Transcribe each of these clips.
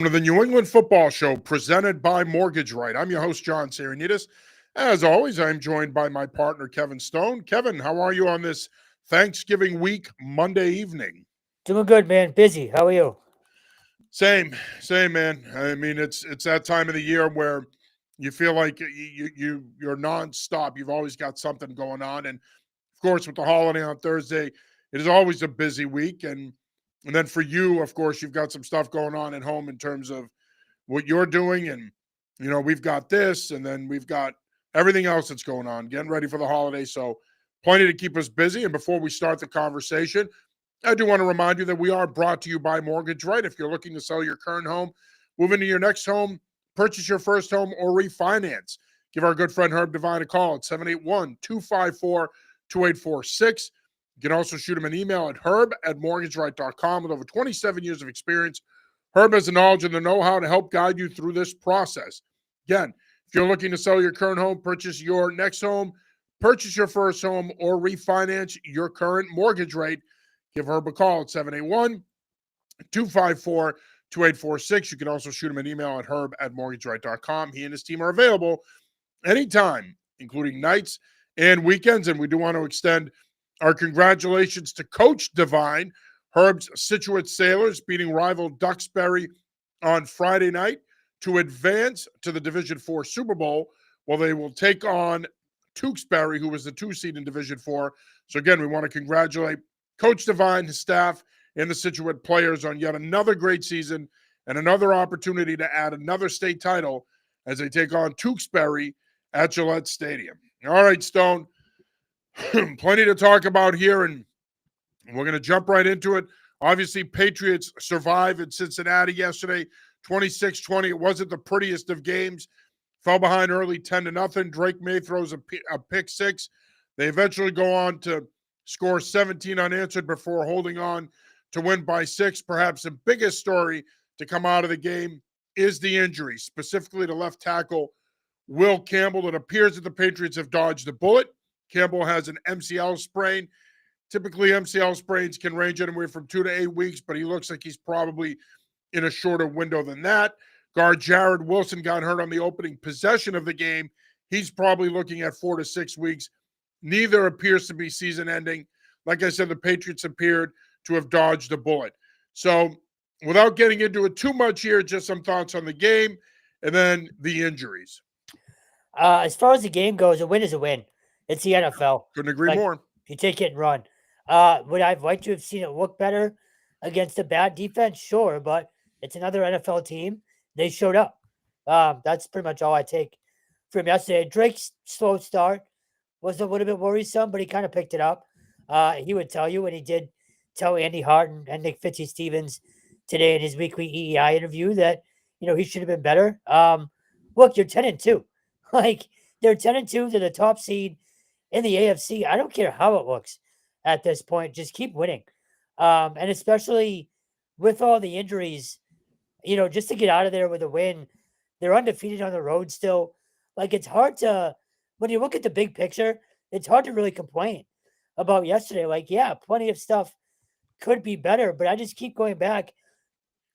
To the New England Football Show presented by Mortgage Right. I'm your host, John Sarianides. As always, I'm joined by my partner, Kevin Stone. Kevin, how are you on this Thanksgiving week, Monday evening? Doing good, man. Busy. How are you? Same, man. I mean, it's that time of the year where you feel like you're nonstop. You've always got something going on, and of course, with the holiday on Thursday, it is always a busy week. And then for you, of course, you've got some stuff going on at home in terms of what you're doing. And, we've got this, and then we've got everything else that's going on, getting ready for the holiday. So plenty to keep us busy. And before we start the conversation, I do want to remind you that we are brought to you by Mortgage Right. If you're looking to sell your current home, move into your next home, purchase your first home, or refinance, give our good friend Herb Devine a call at 781-254-2846. You can also shoot him an email at herb@mortgageright.com. With over 27 years of experience, Herb has the knowledge and the know-how to help guide you through this process. Again, if you're looking to sell your current home, purchase your next home, purchase your first home, or refinance your current mortgage rate, give Herb a call at 781-254-2846. You can also shoot him an email at herb@mortgageright.com. He and his team are available anytime, including nights and weekends. And we do want to extend our congratulations to Coach Devine. Herb's Situate Sailors beating rival Duxbury on Friday night to advance to the Division IV Super Bowl, while they will take on Tewksbury, who was the 2 seed in Division IV. So again, we want to congratulate Coach Devine, his staff, and the Situate players on yet another great season and another opportunity to add another state title as they take on Tewksbury at Gillette Stadium. All right, Stone. Plenty to talk about here, and we're going to jump right into it. Obviously, Patriots survived in Cincinnati yesterday, 26-20. It wasn't the prettiest of games. Fell behind early 10-0. Drake May throws a pick six. They eventually go on to score 17 unanswered before holding on to win by 6. Perhaps the biggest story to come out of the game is the injury, specifically to left tackle Will Campbell. It appears that the Patriots have dodged a bullet. Campbell has an MCL sprain. Typically, MCL sprains can range anywhere from 2 to 8 weeks, but he looks like he's probably in a shorter window than that. Guard Jared Wilson got hurt on the opening possession of the game. He's probably looking at 4 to 6 weeks. Neither appears to be season-ending. Like I said, the Patriots appeared to have dodged a bullet. So without getting into it too much here, just some thoughts on the game and then the injuries. As far as the game goes, a win is a win. It's the NFL. Couldn't agree more. You take it and run. Would I have liked to have seen it look better against a bad defense? Sure, but it's another NFL team. They showed up. That's pretty much all I take from yesterday. Drake's slow start was a little bit worrisome, but he kind of picked it up. He would tell you, and he did tell Andy Hart and Nick Fitzstevens today in his weekly EEI interview that, he should have been better. Look, you're 10-2. Like, they're 10-2. They're the top seed in the AFC. I don't care how it looks at this point. Just keep winning. And especially with all the injuries, just to get out of there with a win. They're undefeated on the road still. Like, it's hard to, when you look at the big picture, it's hard to really complain about yesterday. Like, yeah, plenty of stuff could be better, but I just keep going back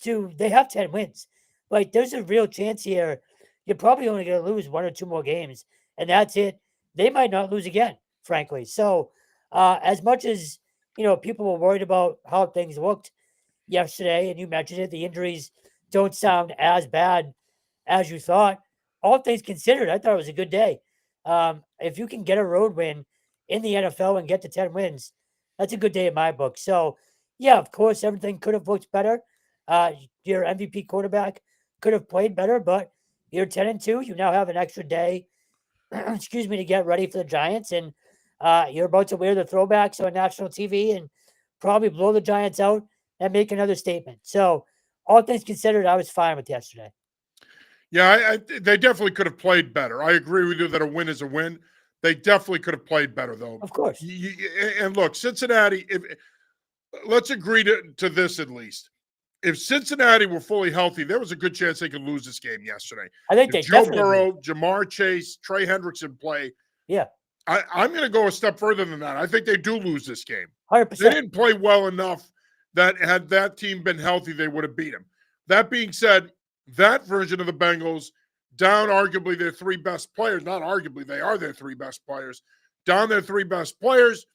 to they have 10 wins. Like, there's a real chance here. You're probably only going to lose 1 or 2 more games, and that's it. They might not lose again, frankly. So, as much as, people were worried about how things looked yesterday, and you mentioned it, the injuries don't sound as bad as you thought. All things considered, I thought it was a good day. If you can get a road win in the NFL and get to 10 wins, that's a good day in my book. So, yeah, of course, everything could have looked better. Your MVP quarterback could have played better, but you're 10-2. You now have an extra day, to get ready for the Giants. And you're about to wear the throwbacks on national TV and probably blow the Giants out and make another statement. So, all things considered, I was fine with yesterday. Yeah, they definitely could have played better. I agree with you that a win is a win. They definitely could have played better, though. Of course. And look, Cincinnati, let's agree to this at least. If Cincinnati were fully healthy, there was a good chance they could lose this game yesterday. I think if Joe Burrow, Jamar Chase, Trey Hendrickson play. Yeah. I'm going to go a step further than that. I think they do lose this game. 100%. They didn't play well enough that had that team been healthy, they would have beat them. That being said, that version of the Bengals, down arguably their three best players, not arguably, they are their three best players, down their three best players,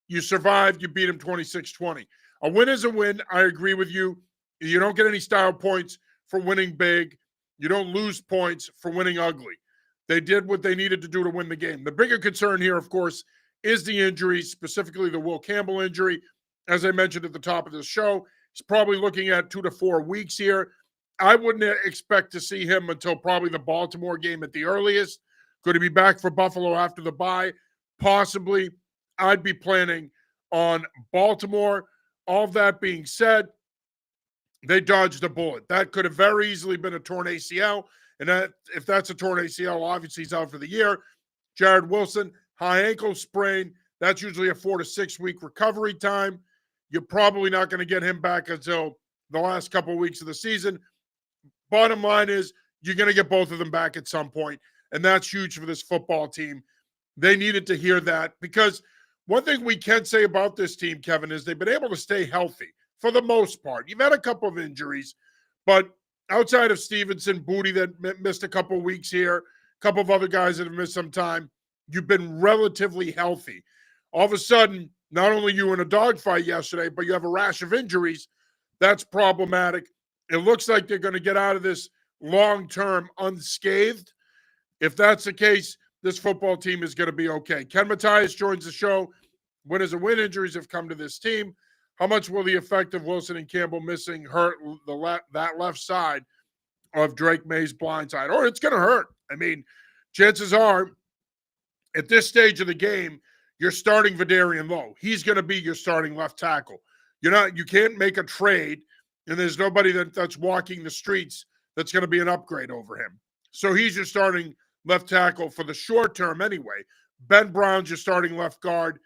you survived, you beat them 26-20. A win is a win. I agree with you. You don't get any style points for winning big. You don't lose points for winning ugly. They did what they needed to do to win the game. The bigger concern here, of course, is the injuries, specifically the Will Campbell injury. As I mentioned at the top of this show, he's probably looking at 2 to 4 weeks here. I wouldn't expect to see him until probably the Baltimore game at the earliest. Could he be back for Buffalo after the bye? Possibly. I'd be planning on Baltimore. All of that being said, they dodged a bullet. That could have very easily been a torn ACL. And that, if that's a torn ACL, obviously he's out for the year. Jared Wilson, high ankle sprain. That's usually a 4 to 6 week recovery time. You're probably not going to get him back until the last couple of weeks of the season. Bottom line is you're going to get both of them back at some point, and that's huge for this football team. They needed to hear that because one thing we can say about this team, Kevin, is they've been able to stay healthy for the most part. You've had a couple of injuries, but outside of Stevenson, Booty that missed a couple of weeks here, a couple of other guys that have missed some time, you've been relatively healthy. All of a sudden, not only you in a dogfight yesterday, but you have a rash of injuries. That's problematic. It looks like they're going to get out of this long-term unscathed. If that's the case, this football team is going to be okay. Ken Matthias joins the show. Winners and win injuries have come to this team. How much will the effect of Wilson and Campbell missing hurt that left side of Drake May's blind side? Or it's going to hurt. I mean, chances are, at this stage of the game, you're starting Vidarian Lowe. He's going to be your starting left tackle. You can't make a trade, and there's nobody that's walking the streets that's going to be an upgrade over him. So he's your starting left tackle for the short term anyway. Ben Brown's your starting left guard.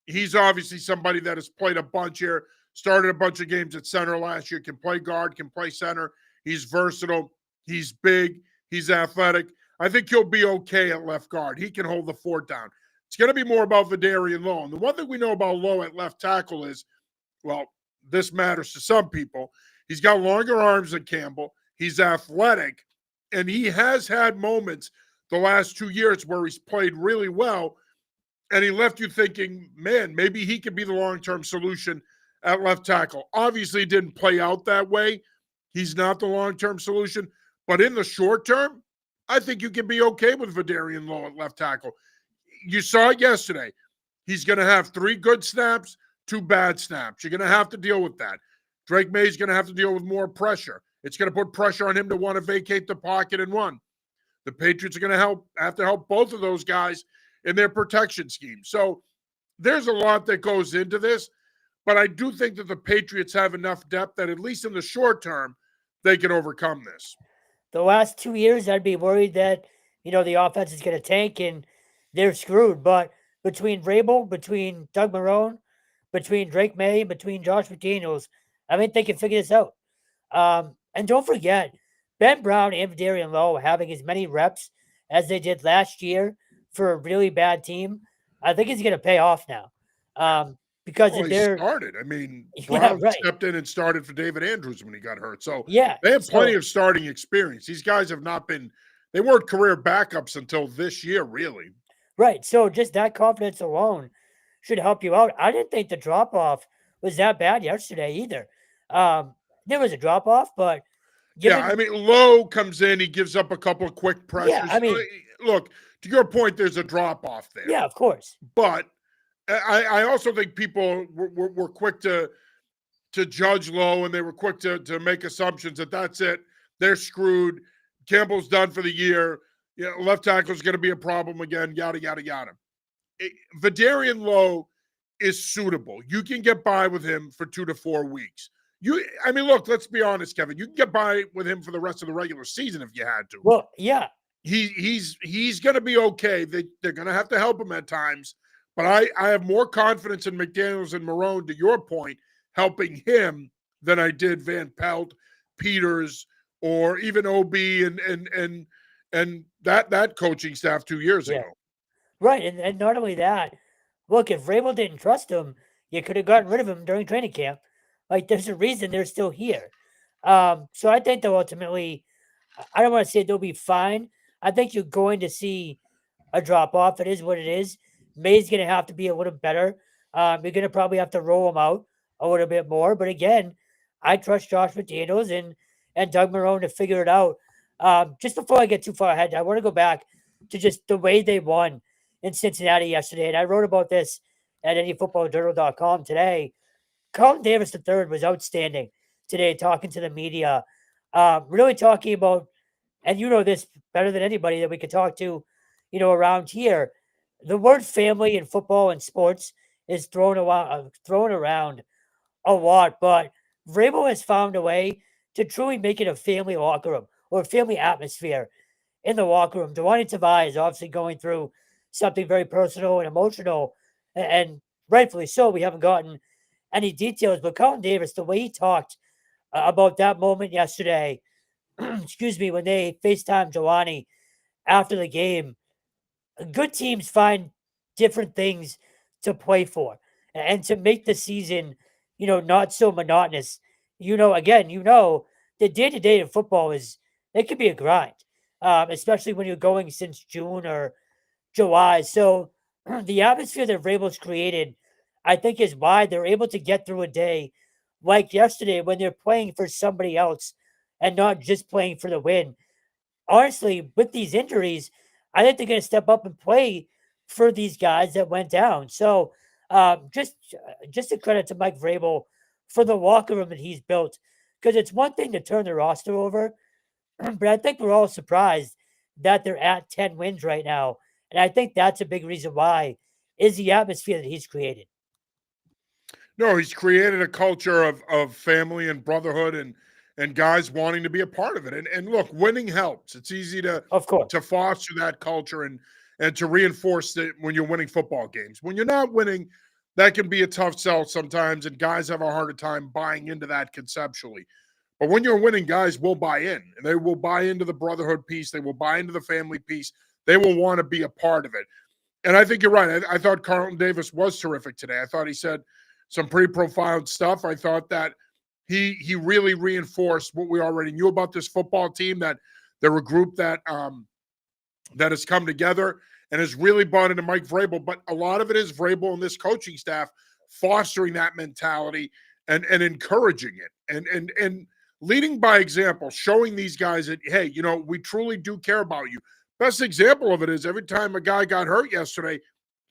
He's obviously somebody that has played a bunch here, started a bunch of games at center last year, can play guard, can play center. He's versatile. He's big. He's athletic. I think he'll be okay at left guard. He can hold the fort down. It's going to be more about Vidarian Lowe. And the one thing we know about Lowe at left tackle is, well, this matters to some people. He's got longer arms than Campbell. He's athletic. And he has had moments the last 2 years where he's played really well. And he left you thinking, man, maybe he could be the long-term solution at left tackle. Obviously, it didn't play out that way. He's not the long-term solution. But in the short term, I think you can be okay with Vidarian Lowe at left tackle. You saw it yesterday. He's going to have 3 good snaps, 2 bad snaps. You're going to have to deal with that. Drake May's going to have to deal with more pressure. It's going to put pressure on him to want to vacate the pocket and run. The Patriots are going to have to help both of those guys in their protection scheme. So there's a lot that goes into this, but I do think that the Patriots have enough depth that at least in the short term, they can overcome this. The last 2 years, I'd be worried that, the offense is going to tank and they're screwed. But between Vrabel, between Doug Marrone, between Drake May, between Josh McDaniels, I think they can figure this out. And don't forget, Ben Brown and Vidarian Lowe having as many reps as they did last year for a really bad team, I think it's going to pay off now. Because he started. I mean, Brown stepped in and started for David Andrews when he got hurt. So they have plenty of starting experience. These guys have not been – they weren't career backups until this year, really. Right. So just that confidence alone should help you out. I didn't think the drop-off was that bad yesterday either. There was a drop-off, but – I mean, Lowe comes in. He gives up a couple of quick pressures. Yeah, I mean – look, to your point, there's a drop-off there. Yeah, of course. But – I also think people were quick to judge Lowe, and they were quick to make assumptions that that's it. They're screwed. Campbell's done for the year. Left tackle is going to be a problem again, yada, yada, yada. Vidarian Lowe is suitable. You can get by with him for 2 to 4 weeks. Look, let's be honest, Kevin. You can get by with him for the rest of the regular season if you had to. Well, yeah. He's going to be okay. They're going to have to help him at times. But I have more confidence in McDaniels and Marrone, to your point, helping him than I did Van Pelt, Peters, or even OB and that coaching staff 2 years ago. Right, and not only that, look, if Vrabel didn't trust him, you could have gotten rid of him during training camp. Like, there's a reason they're still here. So I think they'll ultimately I don't want to say they'll be fine. I think you're going to see a drop off. It is what it is. May's going to have to be a little better. You're going to probably have to roll them out a little bit more. But again, I trust Josh McDaniels and Doug Marrone to figure it out. Just before I get too far ahead, I want to go back to just the way they won in Cincinnati yesterday. And I wrote about this at anyfootballjournal.com today. Carlton Davis III was outstanding today, talking to the media, really talking about, and you know this better than anybody that we could talk to, around here. The word family in football and sports is thrown around a lot, but Vrabel has found a way to truly make it a family locker room or a family atmosphere in the locker room. Dewani Tavai is obviously going through something very personal and emotional, and rightfully so. We haven't gotten any details, but Colin Davis, the way he talked about that moment yesterday, excuse me, when they FaceTime Dewani after the game, good teams find different things to play for and to make the season, not so monotonous. Again, the day to day of football it could be a grind, especially when you're going since June or July. So the atmosphere that Vrabel's created, I think, is why they're able to get through a day like yesterday when they're playing for somebody else and not just playing for the win. Honestly, with these injuries, I think they're going to step up and play for these guys that went down. So just a credit to Mike Vrabel for the locker room that he's built, because it's one thing to turn the roster over, but I think we're all surprised that they're at 10 wins right now. And I think that's a big reason why is the atmosphere that he's created. No, he's created a culture of family and brotherhood and guys wanting to be a part of it. And look, winning helps. It's easy to foster that culture and to reinforce it when you're winning football games. When you're not winning, that can be a tough sell sometimes, and guys have a harder time buying into that conceptually. But when you're winning, guys will buy in, and they will buy into the brotherhood piece. They will buy into the family piece. They will want to be a part of it. And I think you're right. I thought Carlton Davis was terrific today. I thought he said some pretty profound stuff. I thought that he really reinforced what we already knew about this football team, that they're a group that has come together and has really bought into Mike Vrabel. But a lot of it is Vrabel and this coaching staff fostering that mentality and encouraging it and leading by example, showing these guys that, hey, we truly do care about you. Best example of it is every time a guy got hurt yesterday,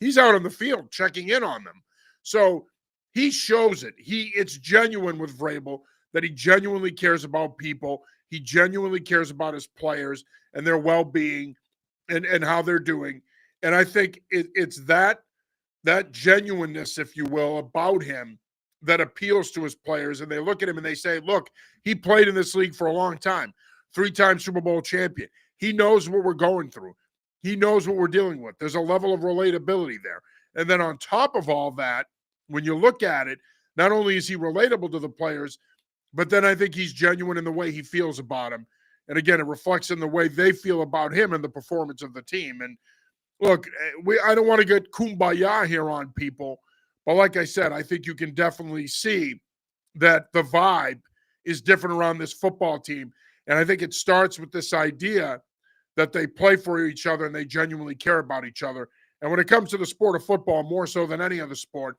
he's out on the field checking in on them. So he shows it. It's genuine with Vrabel that he genuinely cares about people. He genuinely cares about his players and their well-being and how they're doing. And I think it's that genuineness, if you will, about him that appeals to his players. And they look at him and they say, look, he played in this league for a long time, 3-time Super Bowl champion. He knows what we're going through. He knows what we're dealing with. There's a level of relatability there. And then on top of all that, when you look at it, not only is he relatable to the players, but then I think he's genuine in the way he feels about them. And again, it reflects in the way they feel about him and the performance of the team. And look, I don't want to get kumbaya here on people, but like I said, I think you can definitely see that the vibe is different around this football team. And I think it starts with this idea that they play for each other and they genuinely care about each other. And when it comes to the sport of football, more so than any other sport,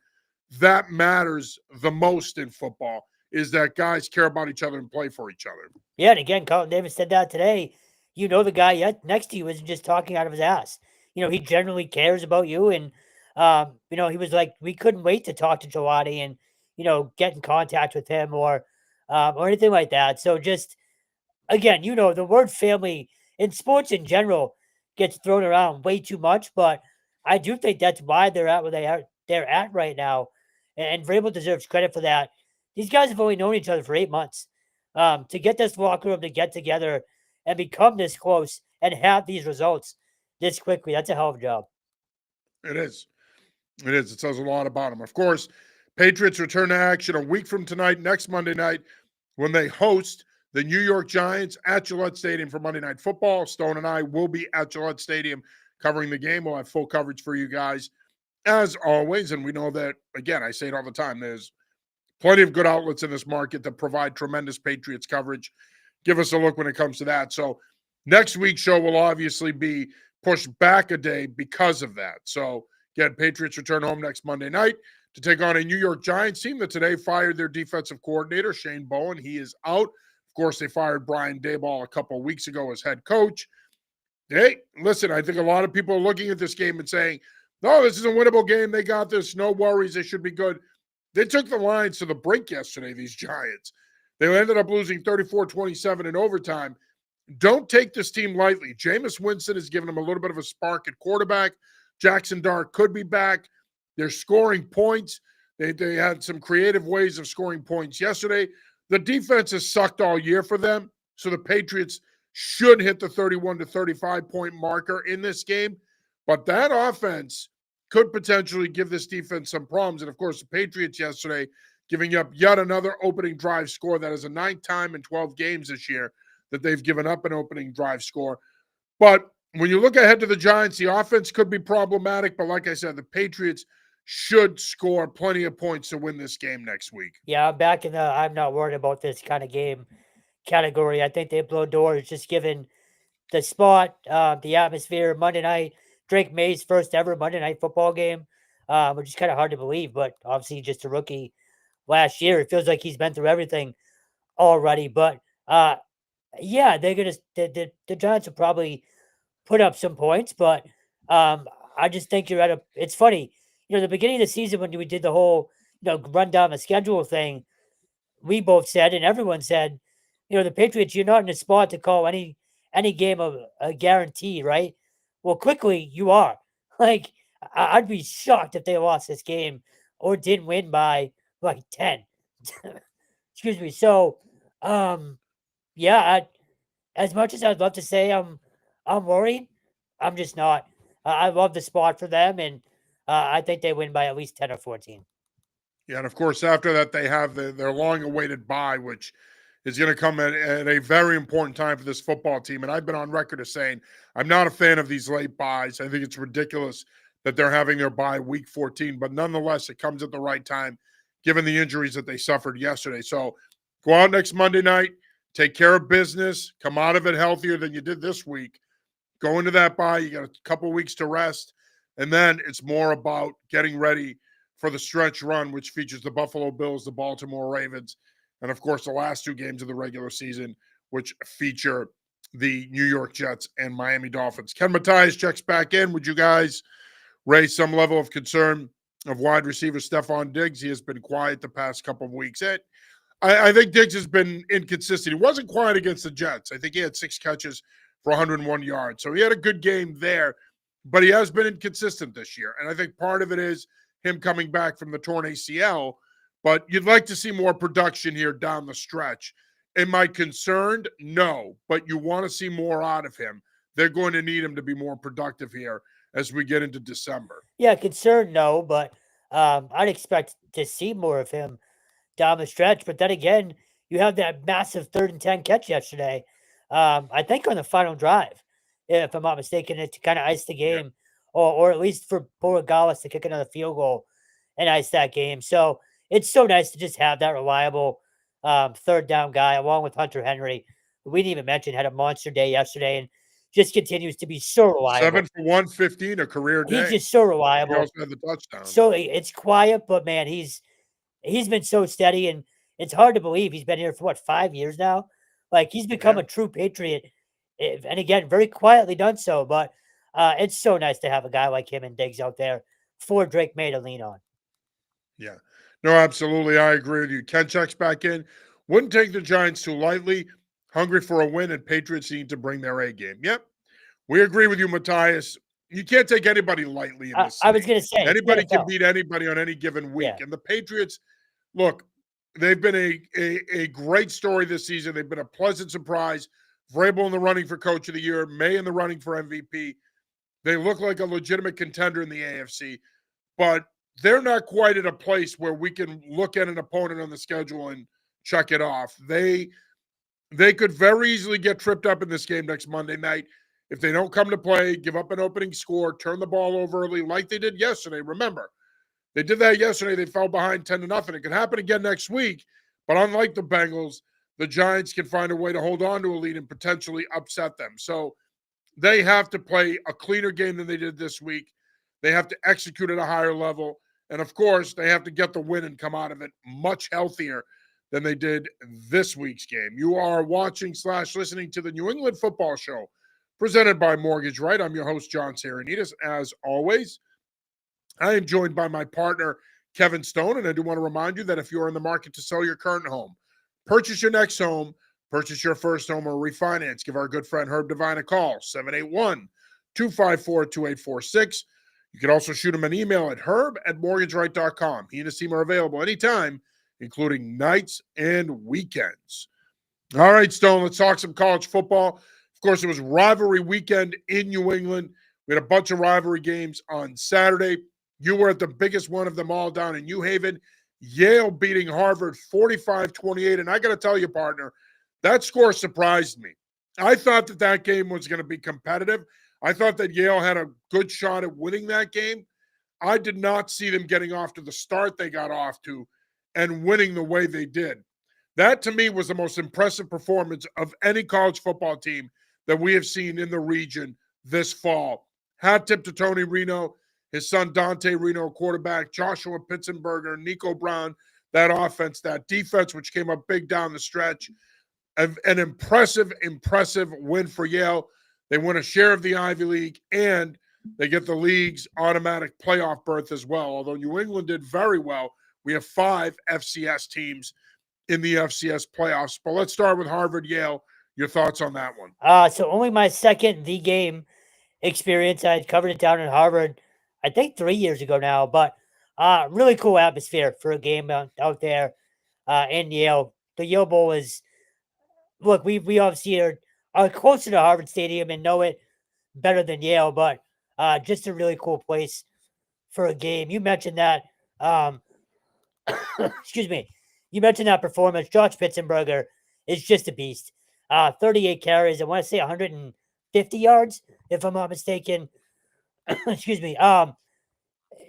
that matters the most in football, is that guys care about each other and play for each other. Yeah, and again, Carlton Davis said that today. The guy next to you isn't just talking out of his ass. He genuinely cares about you. And, he was like, we couldn't wait to talk to Dewani and, get in contact with him or anything like that. So just, again, the word family in sports in general gets thrown around way too much, but I do think that's why they're at where they're at right now. And Vrabel deserves credit for that. These guys have only known each other for 8 months. To get this locker room to get together and become this close and have these results this quickly, that's a hell of a job. It is. It is. It says a lot about them. Of course, Patriots return to action a week from tonight, next Monday night, when they host the New York Giants at Gillette Stadium for Monday Night Football. Stone and I will be at Gillette Stadium covering the game. We'll have full coverage for you guys, as always. And we know that, again, I say it all the time, there's plenty of good outlets in this market that provide tremendous Patriots coverage. give us a look when it comes to that. So next week's show will obviously be pushed back a day because of that. So again, Patriots return home next Monday night to take on a New York Giants team that today fired their defensive coordinator, Shane Bowen. He is out. Of course, they fired Brian Daboll a couple of weeks ago as head coach. Hey, listen, I think a lot of people are looking at this game and saying, no, this is a winnable game. They got this. No worries. They should be good. They took the Lions to the brink yesterday, these Giants. They ended up losing 34-27 in overtime. Don't take this team lightly. Jameis Winston has given them a little bit of a spark at quarterback. Jackson Dart could be back. They're scoring points. They had some creative ways of scoring points yesterday. The defense has sucked all year for them, so the Patriots should hit the 31 to 35 point marker in this game. But that offense could potentially give this defense some problems. And of course, the Patriots yesterday giving up yet another opening drive score. That is the 9th time in 12 games this year that they've given up an opening drive score. But when you look ahead to the Giants, the offense could be problematic. But like I said, the Patriots should score plenty of points to win this game next week. Yeah, I'm back in the I'm not worried about this kind of game category. I think they blow doors just given the spot, the atmosphere. Monday night, Drake May's first ever Monday night football game, which is kind of hard to believe, but obviously just a rookie last year. It feels like he's been through everything already. But yeah, they're gonna the Giants will probably put up some points, but I just think you're at a. It's funny, the beginning of the season when we did the whole run down the schedule thing, we both said and everyone said, the Patriots, you're not in a spot to call any game of a guarantee, right? Well, quickly you are. Like I'd be shocked if they lost this game or didn't win by like 10. Excuse me. So, yeah, as much as I'd love to say I'm worried, I'm just not. I love the spot for them, and I think they win by at least 10 or 14. Yeah, and of course, after that, they have their long-awaited bye, which is going to come at a very important time for this football team. And I've been on record as saying I'm not a fan of these late byes. I think it's ridiculous that they're having their bye week 14, but nonetheless, it comes at the right time given the injuries that they suffered yesterday. So go out next Monday night, take care of business, come out of it healthier than you did this week. Go into that bye, you got a couple weeks to rest, and then it's more about getting ready for the stretch run, which features the Buffalo Bills, the Baltimore Ravens, and of course the last 2 games of the regular season, which feature the New York Jets and Miami Dolphins. Ken Matthias checks back in. Would you guys raise some level of concern of wide receiver Stephon Diggs? He has been quiet the past couple of weeks. I think Diggs has been inconsistent. He wasn't quiet against the Jets. I think he had 6 catches for 101 yards. So he had a good game there, but he has been inconsistent this year. And I think part of it is him coming back from the torn ACL, but you'd like to see more production here down the stretch. Am I concerned? No, but you want to see more out of him. They're going to need him to be more productive here as we get into December. Yeah, concerned, no, but I'd expect to see more of him down the stretch. But then again, you have that massive 3rd and 10 catch yesterday. I think on the final drive, if I'm not mistaken, to kind of ice the game, or at least for Borregales to kick another field goal and ice that game. So it's so nice to just have that reliable 3rd down guy along with Hunter Henry. We didn't even mention had a monster day yesterday and just continues to be so reliable. 7 for 115, a career day. He's just so reliable. He also had the touchdown. So it's quiet, but man, he's been so steady, and it's hard to believe he's been here for 5 years now. Like he's become a true Patriot, and again, very quietly done so. But it's so nice to have a guy like him and Diggs out there for Drake May to lean on. Yeah, no, absolutely, I agree with you. Ken checks back in. Wouldn't take the Giants too lightly. Hungry for a win, and Patriots need to bring their A game. Yep, we agree with you, Matthias. You can't take anybody lightly in this. I was going to say anybody can beat anybody on any given week, and the Patriots. Look, they've been a great story this season. They've been a pleasant surprise. Vrabel in the running for Coach of the Year, May in the running for MVP. They look like a legitimate contender in the AFC, but they're not quite at a place where we can look at an opponent on the schedule and check it off. They could very easily get tripped up in this game next Monday night if they don't come to play, give up an opening score, turn the ball over early like they did yesterday. Remember, they did that yesterday. They fell behind 10-0. It can happen again next week, but unlike the Bengals, the Giants can find a way to hold on to a lead and potentially upset them. So they have to play a cleaner game than they did this week. They have to execute at a higher level. And of course, they have to get the win and come out of it much healthier than they did this week's game. You are watching / listening to the New England Football Show, presented by Mortgage Right. I'm your host, John Sarianides. As always, I am joined by my partner, Kevin Stone. And I do want to remind you that if you're in the market to sell your current home, purchase your next home, purchase your first home, or refinance, give our good friend Herb Devine a call, 781-254-2846. You can also shoot him an email at herb@mortgageright.com. He and his team are available anytime, including nights and weekends. All right, Stone, let's talk some college football. Of course, it was rivalry weekend in New England. We had a bunch of rivalry games on Saturday. You were at the biggest one of them all down in New Haven. Yale beating Harvard 45-28. And I got to tell you, partner, that score surprised me. I thought that game was going to be competitive. I thought that Yale had a good shot at winning that game. I did not see them getting off to the start they got off to and winning the way they did. That, to me, was the most impressive performance of any college football team that we have seen in the region this fall. Hat tip to Tony Reno, his son Dante Reno, quarterback, Joshua Pitzenberger, Nico Brown, that offense, that defense, which came up big down the stretch. An impressive win for Yale. They win a share of the Ivy League, and they get the league's automatic playoff berth as well. Although New England did very well, we have 5 FCS teams in the FCS playoffs. But let's start with Harvard-Yale. Your thoughts on that one? So only my second The Game experience. I had covered it down in Harvard, I think 3 years ago now. But really cool atmosphere for a game out there in Yale. The Yale Bowl is, look, we obviously are closer to Harvard Stadium and know it better than Yale, but just a really cool place for a game. You mentioned that, excuse me, you mentioned that performance. Josh Pitzenberger is just a beast. 38 carries, I want to say 150 yards, if I'm not mistaken. Excuse me.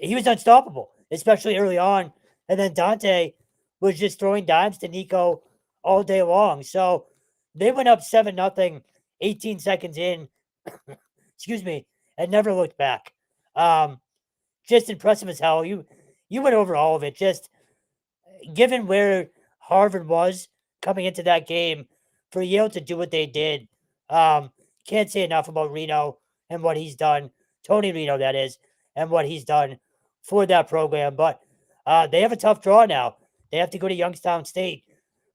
He was unstoppable, especially early on. And then Dante was just throwing dimes to Nico all day long. So they went up 7-0, 18 seconds in, excuse me, and never looked back. Just impressive as hell. You went over all of it. Just given where Harvard was coming into that game, for Yale to do what they did, can't say enough about Reno and what he's done. Tony Reno, that is, and what he's done for that program. But they have a tough draw now. They have to go to Youngstown State.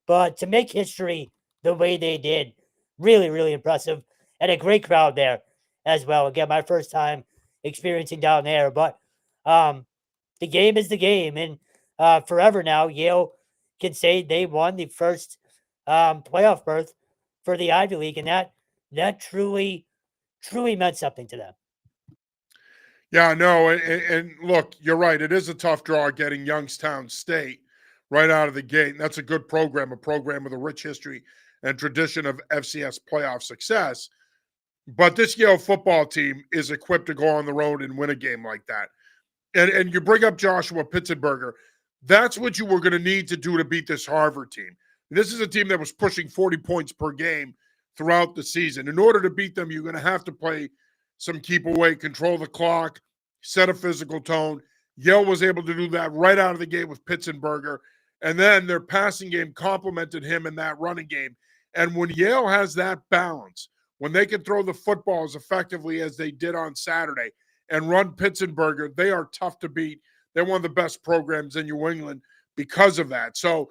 But to make history the way they did, really, really impressive. And a great crowd there as well. Again, my first time experiencing down there. But the game is the game. And forever now, Yale can say they won the first playoff berth for the Ivy League. And that truly, truly meant something to them. Yeah, no, and look, you're right. It is a tough draw getting Youngstown State right out of the gate. And that's a good program, a program with a rich history and tradition of FCS playoff success. But this Yale football team is equipped to go on the road and win a game like that. And you bring up Joshua Pitzenberger. That's what you were going to need to do to beat this Harvard team. This is a team that was pushing 40 points per game throughout the season. In order to beat them, you're going to have to play some keep away, control the clock, set a physical tone. Yale was able to do that right out of the gate with Pitzenberger. And then their passing game complemented him in that running game. And when Yale has that balance, when they can throw the football as effectively as they did on Saturday and run Pitzenberger, they are tough to beat. They're one of the best programs in New England because of that. So,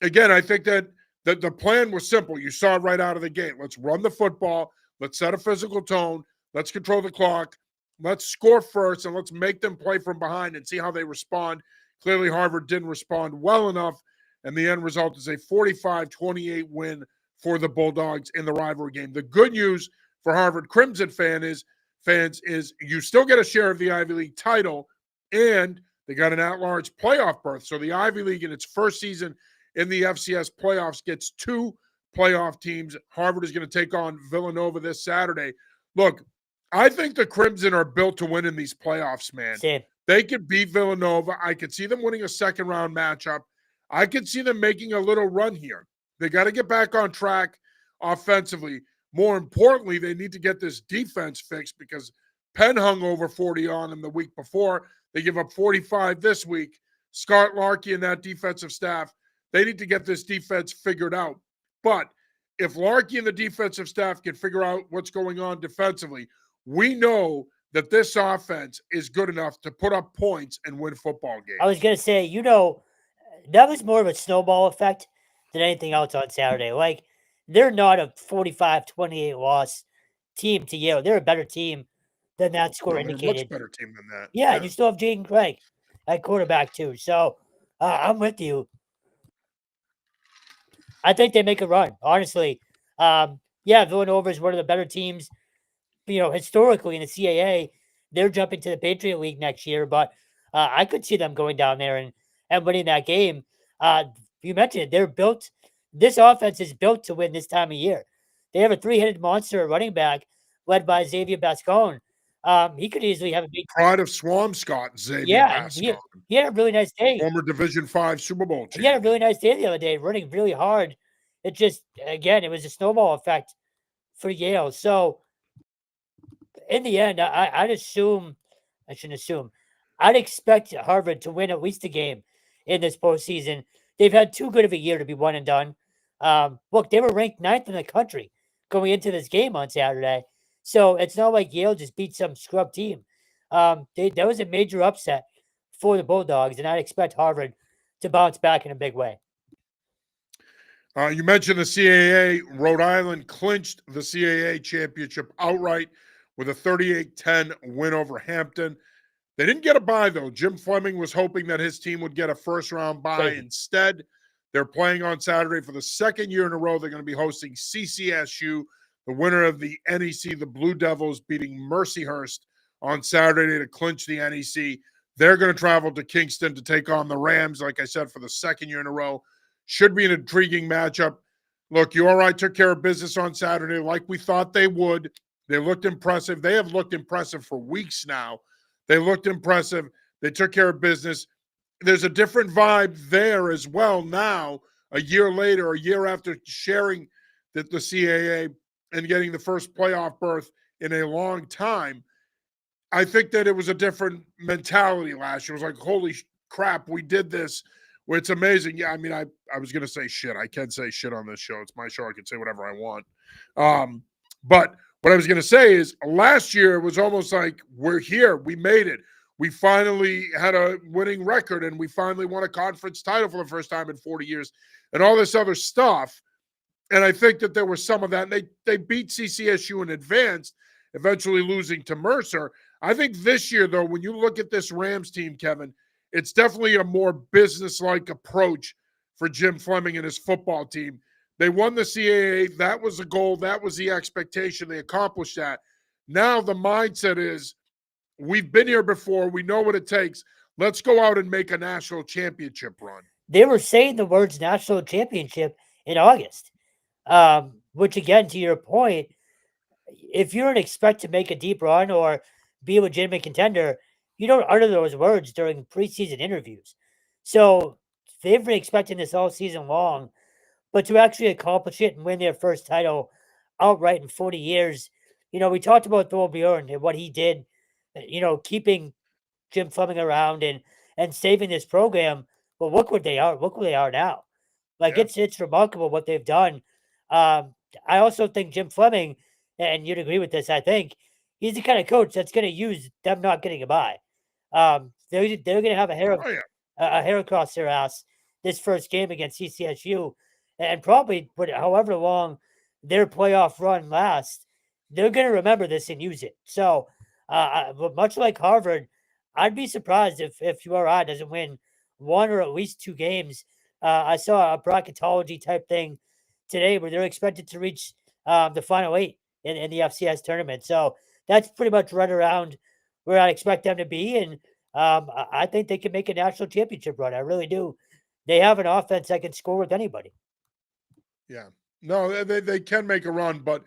again, I think that the plan was simple. You saw it right out of the gate. Let's run the football. Let's set a physical tone. Let's control the clock. Let's score first, and let's make them play from behind and see how they respond. Clearly, Harvard didn't respond well enough, and the end result is a 45-28 win for the Bulldogs in the rivalry game. The good news for Harvard Crimson fans is you still get a share of the Ivy League title, and they got an at-large playoff berth. So the Ivy League in its first season in the FCS playoffs gets 2 playoff teams. Harvard is going to take on Villanova this Saturday. Look, I think the Crimson are built to win in these playoffs, man. Same. They could beat Villanova. I could see them winning a second-round matchup. I could see them making a little run here. They got to get back on track offensively. More importantly, they need to get this defense fixed because Penn hung over 40 on them the week before. They give up 45 this week. Scott Larkey and that defensive staff, they need to get this defense figured out. But if Larkey and the defensive staff can figure out what's going on defensively, we know that this offense is good enough to put up points and win football games. I was going to say, that was more of a snowball effect than anything else on Saturday. Like, they're not a 45-28 loss team to Yale. They're a better team than that score indicated. Much better team than that. Yeah, and you still have Jaden Craig at quarterback too. So I'm with you. I think they make a run, honestly. Villanova is one of the better teams, historically in the CAA. They're jumping to the Patriot League next year, but I could see them going down there and winning that game. You mentioned it. They're built. This offense is built to win this time of year. They have a three-headed monster running back led by Xavier Bascon. He could easily have a big pride of Swampscott, Xavier Bascon. He had a really nice day. Former Division V Super Bowl champion. He had a really nice day the other day, running really hard. It just, again, it was a snowball effect for Yale. So, in the end, I'd expect Harvard to win at least a game in this postseason. They've had too good of a year to be one and done. Look, they were ranked 9th in the country going into this game on Saturday. So it's not like Yale just beat some scrub team. That was a major upset for the Bulldogs, and I'd expect Harvard to bounce back in a big way. You mentioned the CAA. Rhode Island clinched the CAA championship outright with a 38-10 win over Hampton. They didn't get a bye, though. Jim Fleming was hoping that his team would get a first-round bye. Instead, they're playing on Saturday for the second year in a row. They're going to be hosting CCSU, the winner of the NEC, the Blue Devils, beating Mercyhurst on Saturday to clinch the NEC. They're going to travel to Kingston to take on the Rams, like I said, for the second year in a row. Should be an intriguing matchup. Look, URI took care of business on Saturday like we thought they would. They looked impressive. They have looked impressive for weeks now. They looked impressive. They took care of business. There's a different vibe there as well now, a year later, a year after sharing the CAA and getting the first playoff berth in a long time. I think that it was a different mentality last year. It was like, holy crap, we did this. Well, it's amazing. Yeah, I mean, I was going to say shit. I can say shit on this show. It's my show. I can say whatever I want. But what I was going to say is last year it was almost like we're here. We made it. We finally had a winning record, and we finally won a conference title for the first time in 40 years and all this other stuff. And I think that there was some of that. And they beat CCSU in advance, eventually losing to Mercer. I think this year, though, when you look at this Rams team, Kevin, it's definitely a more business-like approach for Jim Fleming and his football team. They won the CAA. That was the goal. That was the expectation. They accomplished that. Now the mindset is, we've been here before. We know what it takes. Let's go out and make a national championship run. They were saying the words national championship in August, which, again, to your point, if you don't expect to make a deep run or be a legitimate contender, you don't utter those words during preseason interviews. So they've been expecting this all season long, but to actually accomplish it and win their first title outright in 40 years, we talked about Thor Bjorn and what he did, keeping Jim Fleming around and saving this program. But look what they are. Look where they are now. Like, yeah. It's remarkable what they've done. I also think Jim Fleming, and you'd agree with this, I think, he's the kind of coach that's going to use them not getting a bye. They're going to have a hair across their ass this first game against CCSU, and probably, however long their playoff run lasts, they're going to remember this and use it. So, much like Harvard, I'd be surprised if URI doesn't win one or at least two games. I saw a bracketology type thing today where they're expected to reach the final 8 in the FCS tournament. So that's pretty much right around where I expect them to be. And I think they can make a national championship run. I really do. They have an offense that can score with anybody. Yeah. No, they can make a run, but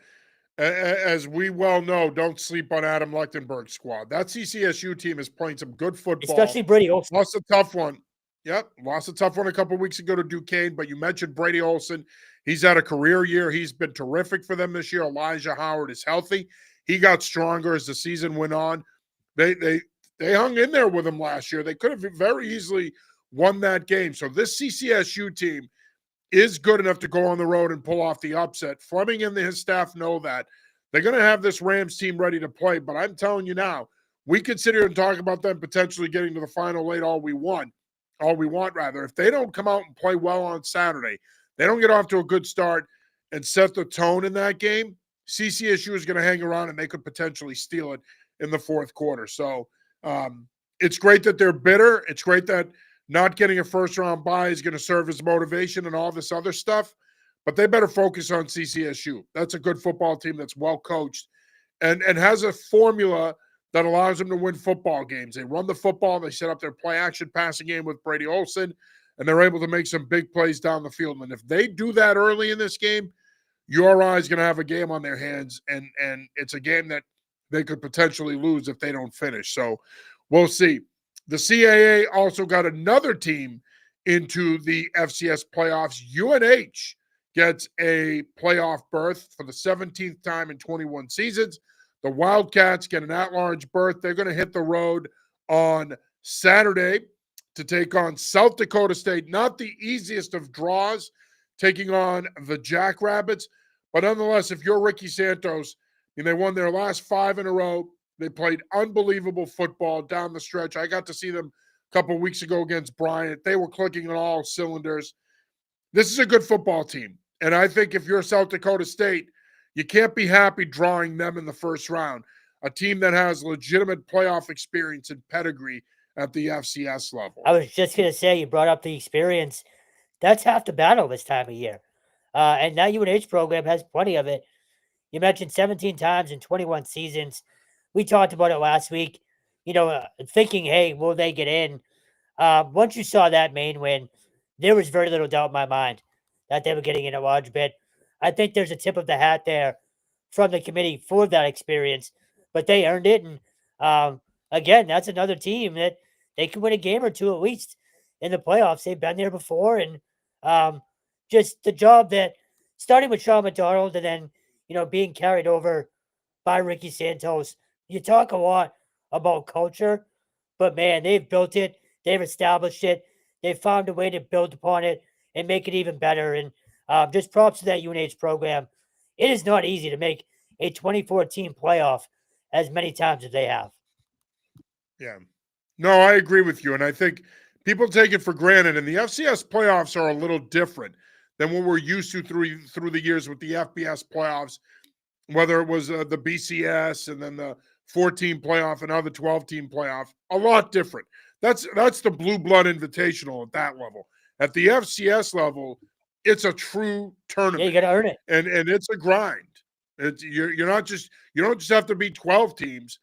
as we well know, don't sleep on Adam Lechtenberg's squad. That CCSU team is playing some good football. Especially Brady Olson. Lost a tough one. Yep, lost a tough one a couple of weeks ago to Duquesne, but you mentioned Brady Olson. He's had a career year. He's been terrific for them this year. Elijah Howard is healthy. He got stronger as the season went on. They hung in there with him last year. They could have very easily won that game. So this CCSU team is good enough to go on the road and pull off the upset. Fleming and his staff know that. They're going to have this Rams team ready to play, but I'm telling you now, we could sit here and talk about them potentially getting to the final late all we want rather. If they don't come out and play well on Saturday, they don't get off to a good start and set the tone in that game, CCSU is going to hang around and they could potentially steal it in the fourth quarter. So it's great that they're bitter. It's great that not getting a first-round bye is going to serve as motivation and all this other stuff. But they better focus on CCSU. That's a good football team that's well coached and has a formula that allows them to win football games. They run the football. They set up their play-action passing game with Brady Olson, and they're able to make some big plays down the field. And if they do that early in this game, URI is going to have a game on their hands, and it's a game that they could potentially lose if they don't finish. So we'll see. The CAA also got another team into the FCS playoffs. UNH gets a playoff berth for the 17th time in 21 seasons. The Wildcats get an at-large berth. They're going to hit the road on Saturday to take on South Dakota State. Not the easiest of draws, taking on the Jackrabbits. But nonetheless, if you're Ricky Santos, and they won their last 5 in a row, they played unbelievable football down the stretch. I got to see them a couple weeks ago against Bryant. They were clicking on all cylinders. This is a good football team. And I think if you're South Dakota State, you can't be happy drawing them in the first round, a team that has legitimate playoff experience and pedigree at the FCS level. I was just going to say, you brought up the experience. That's half the battle this time of year. And that UNH program has plenty of it. You mentioned 17 times in 21 seasons. We talked about it last week, thinking, hey, will they get in? Once you saw that main win, there was very little doubt in my mind that they were getting in a large bit. I think there's a tip of the hat there from the committee for that experience, but they earned it. And again, that's another team that they can win a game or two at least in the playoffs. They've been there before. And just the job that starting with Sean McDonald and then, being carried over by Ricky Santos. You talk a lot about culture, but man, they've built it. They've established it. They've found a way to build upon it and make it even better. And just props to that UNH program. It is not easy to make a 2014 playoff as many times as they have. Yeah. No, I agree with you. And I think people take it for granted. And the FCS playoffs are a little different than what we're used to through the years with the FBS playoffs, whether it was the BCS and then the 14 playoff and now the 12-team playoff. A lot different. That's the blue blood invitational at that level. At the FCS level, it's a true tournament. Yeah, you got to earn it, and it's a grind. You don't just have to beat 12 teams.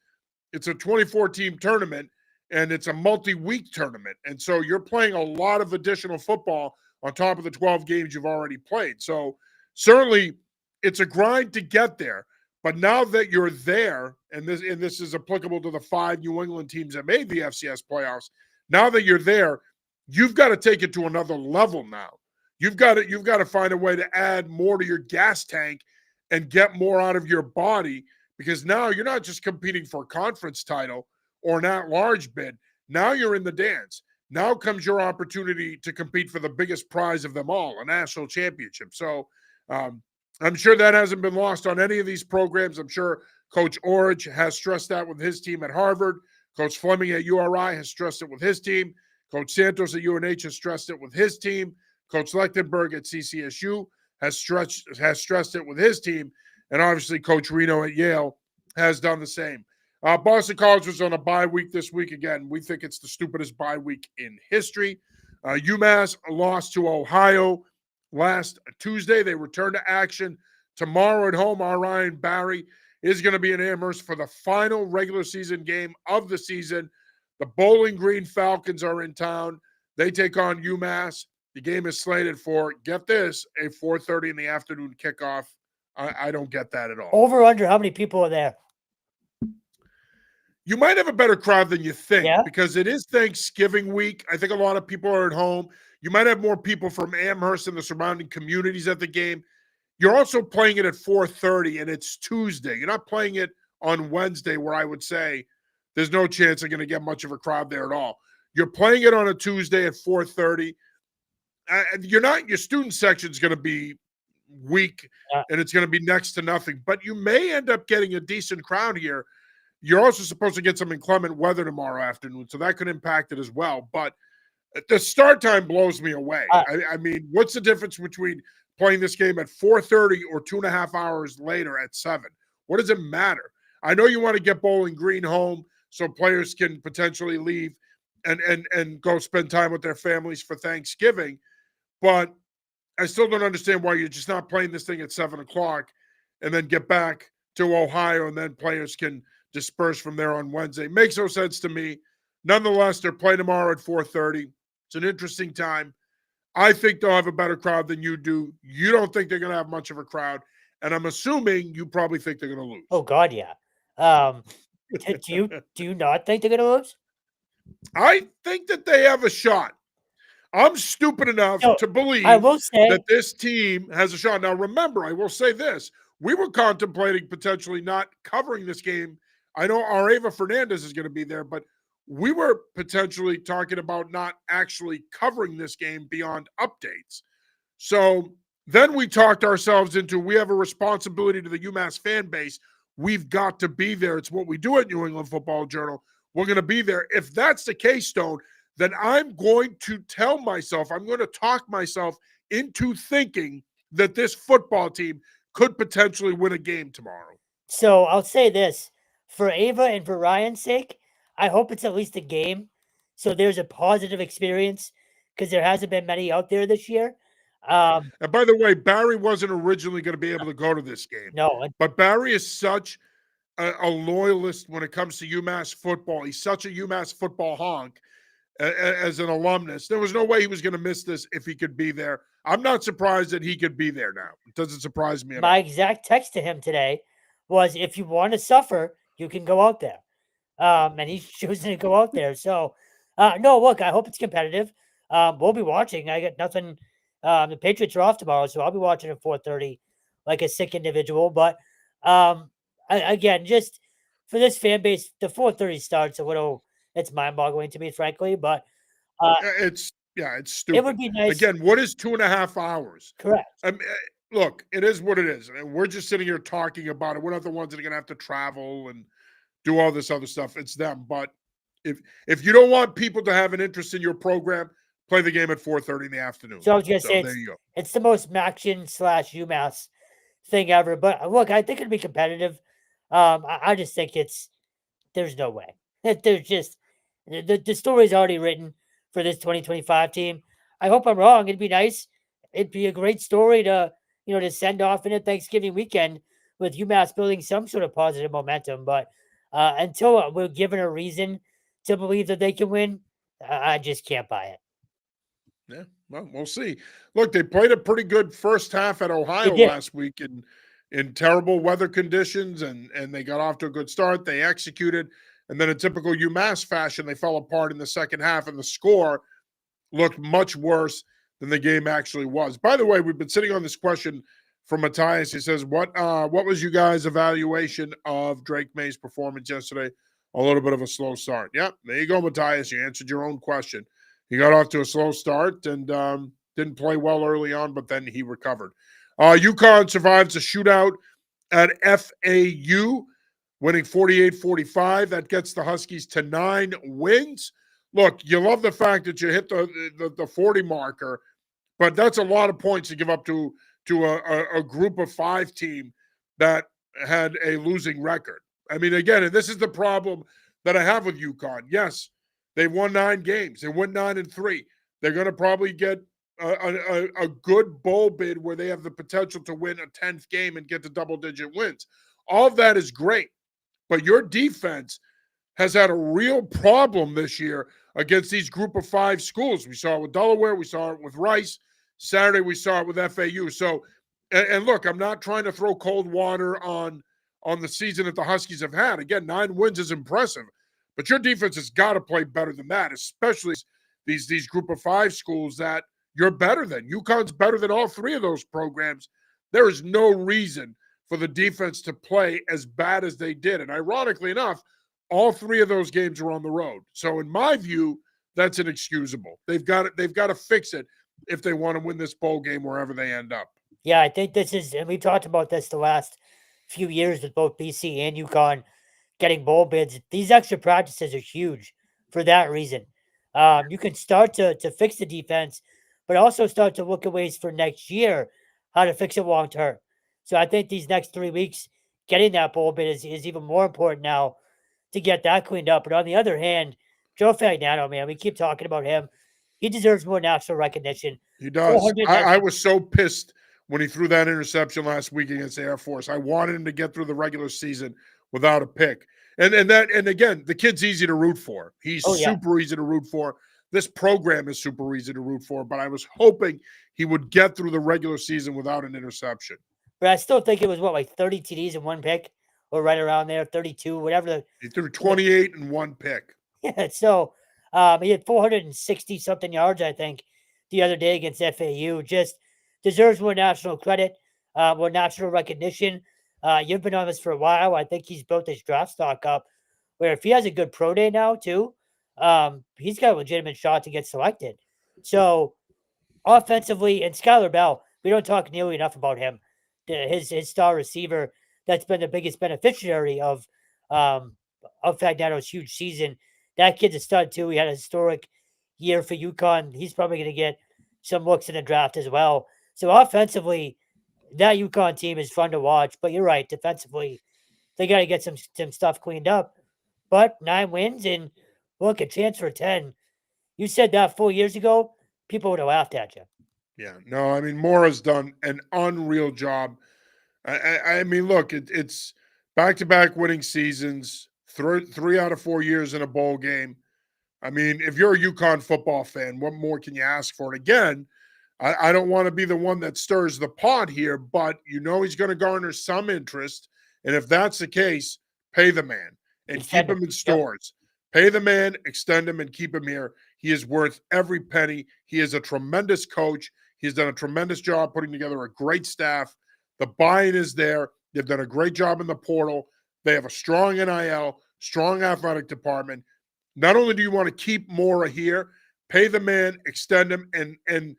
It's a 24-team tournament, and it's a multi-week tournament, and so you're playing a lot of additional football on top of the 12 games you've already played. So certainly, it's a grind to get there. But now that you're there, and this is applicable to the 5 New England teams that made the FCS playoffs, now that you're there, you've got to take it to another level now. You've got to find a way to add more to your gas tank and get more out of your body, because now you're not just competing for a conference title or an at-large bid. Now you're in the dance. Now comes your opportunity to compete for the biggest prize of them all, a national championship. So I'm sure that hasn't been lost on any of these programs. I'm sure Coach Orridge has stressed that with his team at Harvard. Coach Fleming at URI has stressed it with his team. Coach Santos at UNH has stressed it with his team. Coach Lechtenberg at CCSU has stressed it with his team. And obviously Coach Reno at Yale has done the same. Boston College was on a bye week this week. Again, we think it's the stupidest bye week in history. UMass lost to Ohio last Tuesday. They return to action tomorrow at home. Our Ryan Barry is going to be in Amherst for the final regular season game of the season. The Bowling Green Falcons are in town. They take on UMass. The game is slated for, get this, a 4:30 in the afternoon kickoff. I don't get that at all. Over under, how many people are there? You might have a better crowd than you think Yeah. because it is Thanksgiving week. I think a lot of people are at home. You might have more people from Amherst and the surrounding communities at the game. You're also playing it at 4:30, and it's Tuesday. You're not playing it on Wednesday, where I would say there's no chance they're going to get much of a crowd there at all. You're playing it on a Tuesday at 4:30. You're not. Your student section is going to be weak, and it's going to be next to nothing. But you may end up getting a decent crowd here. You're also supposed to get some inclement weather tomorrow afternoon, so that could impact it as well. But the start time blows me away. I mean, what's the difference between playing this game at 4:30 or 2.5 hours later at 7? What does it matter? I know you want to get Bowling Green home so players can potentially leave and go spend time with their families for Thanksgiving, but I still don't understand why you're just not playing this thing at 7 o'clock and then get back to Ohio and then players can disperse from there on Wednesday. Makes no sense to me. Nonetheless, they're playing tomorrow at 4:30. It's an interesting time. I think they'll have a better crowd than you do. You don't think they're going to have much of a crowd, and I'm assuming you probably think they're going to lose. Oh God, yeah. Do you not think they're going to lose? I think that they have a shot. I'm stupid enough So, to believe I will say that this team has a shot. Now, remember, I will say this. We were contemplating potentially not covering this game. I know Areva Fernandez is going to be there, but we were potentially talking about not actually covering this game beyond updates. So then we talked ourselves into we have a responsibility to the UMass fan base. We've got to be there. It's what we do at New England Football Journal. We're going to be there. If that's the case, Stone, then I'm going to tell myself, I'm going to talk myself into thinking that this football team could potentially win a game tomorrow. so. I'll say this for Ava and for Ryan's sake. I hope it's at least a game, so there's a positive experience because there hasn't been many out there this year. And by the way, Barry wasn't originally going to be able to go to this game. No, But Barry is such a loyalist when it comes to UMass football. He's such a UMass football honk as an alumnus. There was no way he was going to miss this if he could be there. I'm not surprised that he could be there now. It doesn't surprise me at all. my exact text to him today was, "If you want to suffer, you can go out there." And he's choosing to go out there. So, no, look, I hope it's competitive. We'll be watching. I got nothing. The Patriots are off tomorrow, so I'll be watching at 4:30 like a sick individual. But again, just for this fan base, the 4:30 starts a little. It's mind-boggling to me, frankly. But It's stupid. it would be nice. Again, what is 2.5 hours? Correct. I mean, look, it is what it is. And we're just sitting here talking about it. We're not the ones that are going to have to travel and do all this other stuff. It's them. But if you don't want people to have an interest in your program, play the game at 4:30 in the afternoon. So I was going to say, there you go. It's the most Maction/UMass thing ever. But look, I think it'd be competitive. I just think there's no way. There's just the story's already written for this 2025 team. I hope I'm wrong. It'd be nice. It'd be a great story to send off in a Thanksgiving weekend with UMass building some sort of positive momentum. But until we're given a reason to believe that they can win, I just can't buy it. Yeah, well, we'll see. Look, they played a pretty good first half at Ohio last week in terrible weather conditions, and they got off to a good start. They executed, and then in typical UMass fashion, they fell apart in the second half, and the score looked much worse than the game actually was. By the way, we've been sitting on this question from Matthias. He says, what was you guys' evaluation of Drake May's performance yesterday? A little bit of a slow start. Yeah, there you go, Matthias. You answered your own question. He got off to a slow start and didn't play well early on, but then he recovered. UConn survives a shootout at FAU, winning 48-45. That gets the Huskies to 9 wins. Look, you love the fact that you hit the 40 marker, but that's a lot of points to give up to a group of 5 team that had a losing record. I mean, again, and this is the problem that I have with UConn. Yes, they won 9 games. They went 9-3. They're going to probably get a good bowl bid where they have the potential to win a 10th game and get to double-digit wins. All of that is great, but your defense has had a real problem this year against these group of 5 schools. We saw it with Delaware. We saw it with Rice. Saturday, we saw it with FAU. So, and look, I'm not trying to throw cold water on on the season that the Huskies have had. Again, 9 wins is impressive, but your defense has got to play better than that, especially these group of 5 schools that you're better than. UConn's better than all 3 of those programs. There is no reason for the defense to play as bad as they did. And ironically enough, all 3 of those games were on the road. So in my view, that's inexcusable. They've got to fix it if they want to win this bowl game wherever they end up. Yeah, I think this is, and we talked about this the last few years with both BC and UConn getting bowl bids. These extra practices are huge for that reason. You can start to fix the defense, but also start to look at ways for next year how to fix it long term. So I think these next 3 weeks, getting that bowl bid is even more important now to get that cleaned up. But on the other hand, Joe Fagnano, man, we keep talking about him. He deserves more national recognition. He does. I was so pissed when he threw that interception last week against the Air Force. I wanted him to get through the regular season without a pick. And again, the kid's easy to root for. He's super easy to root for. This program is super easy to root for, but I was hoping he would get through the regular season without an interception. But I still think it was like 30 TDs and 1 pick, or right around there, 32, whatever. He threw 28 and 1 pick. Yeah, so he had 460 something yards, I think, the other day against FAU. Just deserves more national credit, more national recognition. You've been on this for a while. I think he's built his draft stock up where if he has a good pro day now too, he's got a legitimate shot to get selected. So offensively, and Skylar Bell, we don't talk nearly enough about him. His star receiver that's been the biggest beneficiary of Fagnano's huge season. That kid's a stud too. He had a historic year for UConn. He's probably going to get some looks in the draft as well. So offensively, that UConn team is fun to watch. But you're right, defensively, they got to get some stuff cleaned up. But 9 wins and look, a chance for 10. You said that 4 years ago, people would have laughed at you. Yeah, no, I mean, Mora's done an unreal job. I mean, look, it's back-to-back winning seasons, 3 out of 4 years in a bowl game. I mean, if you're a UConn football fan, what more can you ask for? And again, I don't want to be the one that stirs the pot here, but you know he's going to garner some interest. And if that's the case, pay the man and keep him in stores. Pay the man, extend him, and keep him here. He is worth every penny. He is a tremendous coach. He's done a tremendous job putting together a great staff. The buy-in is there. They've done a great job in the portal. They have a strong NIL, strong athletic department. Not only do you want to keep Mora here, pay the man, extend him, and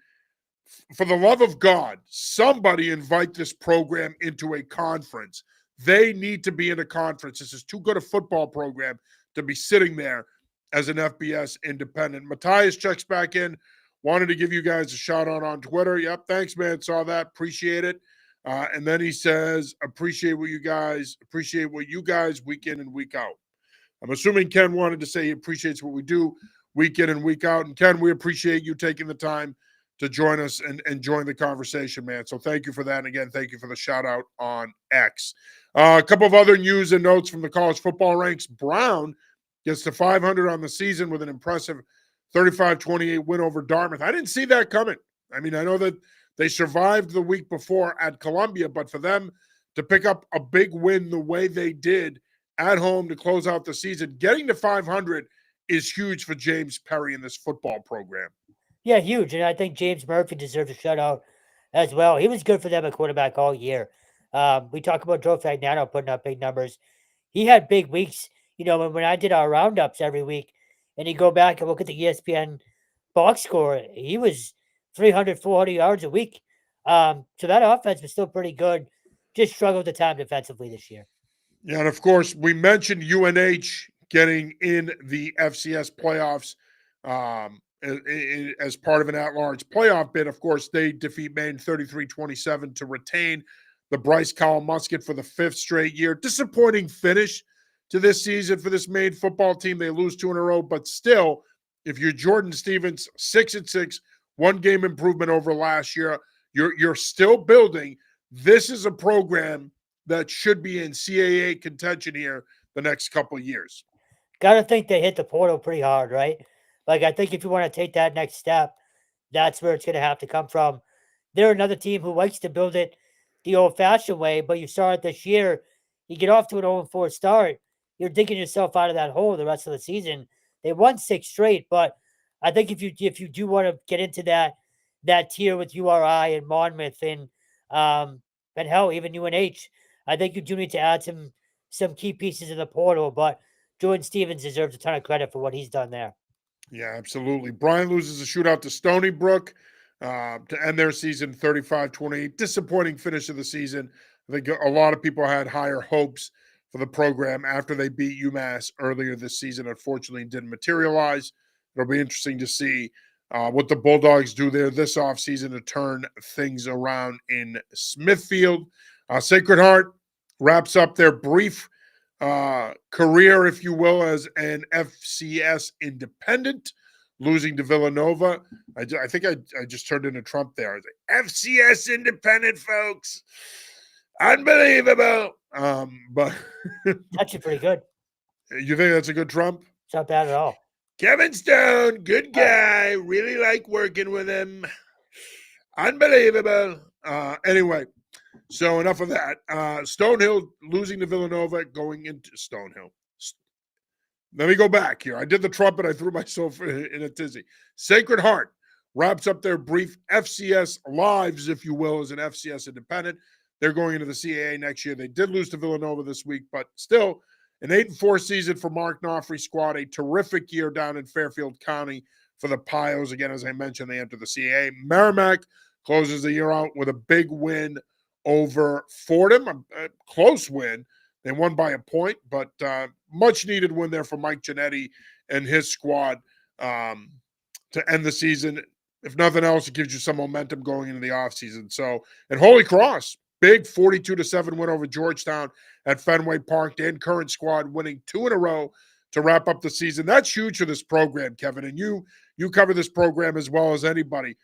for the love of God, somebody invite this program into a conference. They need to be in a conference. This is too good a football program to be sitting there as an FBS independent. Matthias checks back in. Wanted to give you guys a shout out on Twitter. Yep, thanks, man. Saw that. Appreciate it. And then he says, appreciate what you guys week in and week out. I'm assuming Ken wanted to say he appreciates what we do week in and week out. And Ken, we appreciate you taking the time to join us and join the conversation, man. So thank you for that. And again, thank you for the shout out on X. A couple of other news and notes from the college football ranks. Brown gets to 500 on the season with an impressive 35-28 win over Dartmouth. I didn't see that coming. I mean, I know that they survived the week before at Columbia, but for them to pick up a big win the way they did at home to close out the season, getting to 500 is huge for James Perry in this football program. Yeah, huge. And I think James Murphy deserves a shutout as well. He was good for them at quarterback all year. We talk about Joe Fagnano putting up big numbers. He had big weeks. You know, when I did our roundups every week, and you go back and look at the ESPN box score, he was 300, 400 yards a week. So that offense was still pretty good. Just struggled at time defensively this year. Yeah, and of course, we mentioned UNH getting in the FCS playoffs as part of an at-large playoff bid. Of course, they defeat Maine 33-27 to retain the Bryce Cowell Musket for the 5th straight year. Disappointing finish to this season for this Maine football team. They lose 2 in a row, but still, if you're Jordan Stevens, 6-6, 1 game improvement over last year, you're still building. This is a program that should be in CAA contention here the next couple of years. Got to think they hit the portal pretty hard, right? Like, I think if you want to take that next step, that's where it's going to have to come from. They're another team who likes to build it the old-fashioned way, but you saw it this year. You get off to an 0-4 start, you're digging yourself out of that hole the rest of the season. They won 6 straight, but I think if you do want to get into that tier with URI and Monmouth and hell, even UNH, I think you do need to add some key pieces in the portal. But Jordan Stevens deserves a ton of credit for what he's done there. Yeah, absolutely. Brian loses a shootout to Stony Brook to end their season 35-28. Disappointing finish of the season. I think a lot of people had higher hopes for the program after they beat UMass earlier this season. Unfortunately, it didn't materialize. It'll be interesting to see what the Bulldogs do there this offseason to turn things around in Smithfield. Sacred Heart wraps up their brief career, if you will, as an FCS independent, losing to Villanova. I think I just turned into Trump there. I was like, FCS independent, folks. Unbelievable. But Actually, pretty good. You think that's a good Trump? It's not bad at all. Kevin Stone, good guy. Really like working with him. Unbelievable. Anyway, so enough of that. Stonehill losing to Villanova, going into Stonehill. Let me go back here. I did the trumpet. I threw myself in a tizzy. Sacred Heart wraps up their brief FCS lives, if you will, as an FCS independent. They're going into the CAA next year. They did lose to Villanova this week, but still an 8-4 season for Mark Knopfler's squad. A terrific year down in Fairfield County for the Pios. Again, as I mentioned, they enter the CAA. Merrimack closes the year out with a big win over Fordham, a close win. They won by a point, but much needed win there for Mike Giannetti and his squad to end the season. If nothing else, it gives you some momentum going into the offseason. So, and Holy Cross, big 42-7 win over Georgetown at Fenway Park. Dan Curran squad winning 2 in a row to wrap up the season. That's huge for this program, Kevin. And you cover this program as well as anybody.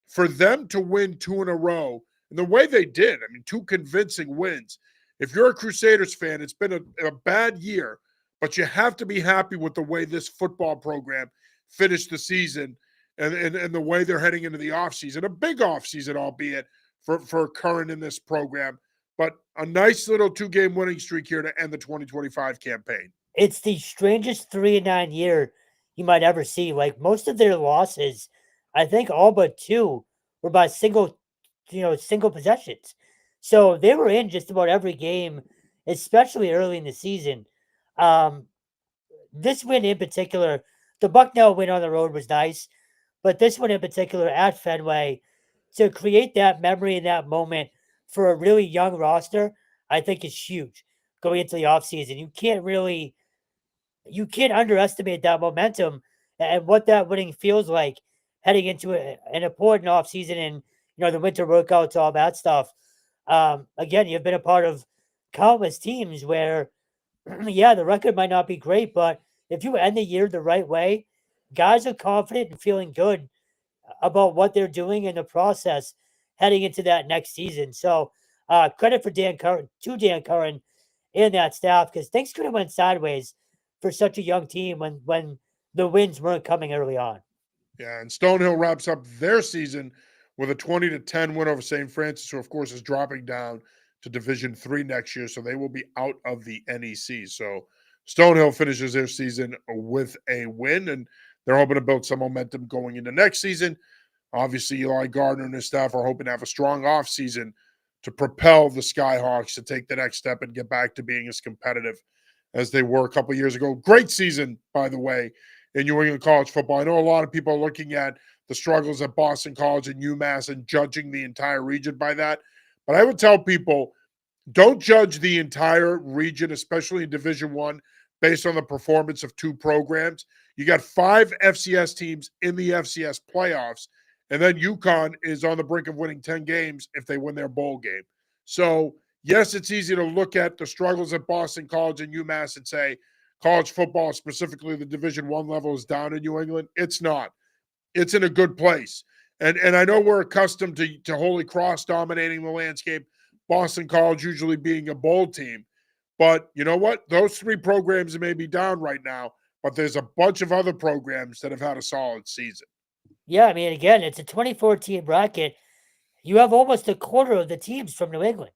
For them to win 2 in a row, and the way they did, I mean, 2 convincing wins. If you're a Crusaders fan, it's been a bad year, but you have to be happy with the way this football program finished the season and the way they're heading into the offseason. A big offseason, albeit, for Curran in this program, but a nice little 2-game winning streak here to end the 2025 campaign. It's the strangest 3-9 year you might ever see. Like, most of their losses, I think all but 2 were by single possessions. So they were in just about every game, especially early in the season. This win in particular, the Bucknell win on the road was nice, but this one in particular at Fenway, to create that memory in that moment for a really young roster, I think is huge going into the offseason. You can't underestimate that momentum and what that winning feels like heading into an important offseason and the winter workouts, all that stuff. Again, you've been a part of countless teams where, yeah, the record might not be great, but if you end the year the right way, guys are confident and feeling good about what they're doing in the process heading into that next season. So credit for Dan Curran and that staff, because things could have went sideways for such a young team when the wins weren't coming early on. Yeah, and Stonehill wraps up their season with a 20-10 win over St. Francis, who of course is dropping down to Division III next year, so they will be out of the NEC. So Stonehill finishes their season with a win, and they're hoping to build some momentum going into next season. Obviously, Eli Gardner and his staff are hoping to have a strong offseason to propel the Skyhawks to take the next step and get back to being as competitive as they were a couple years ago. Great season, by the way, in New England college football. I know a lot of people are looking at the struggles at Boston College and UMass and judging the entire region by that. But I would tell people, don't judge the entire region, especially in Division I, based on the performance of 2 programs. You got 5 FCS teams in the FCS playoffs, and then UConn is on the brink of winning 10 games if they win their bowl game. So, yes, it's easy to look at the struggles at Boston College and UMass and say college football, specifically the Division I level, is down in New England. It's not. It's in a good place. And I know we're accustomed to Holy Cross dominating the landscape, Boston College usually being a bowl team. But you know what? Those 3 programs may be down right now, but there's a bunch of other programs that have had a solid season. Yeah, I mean, again, it's a 2014 bracket. You have almost a quarter of the teams from New England.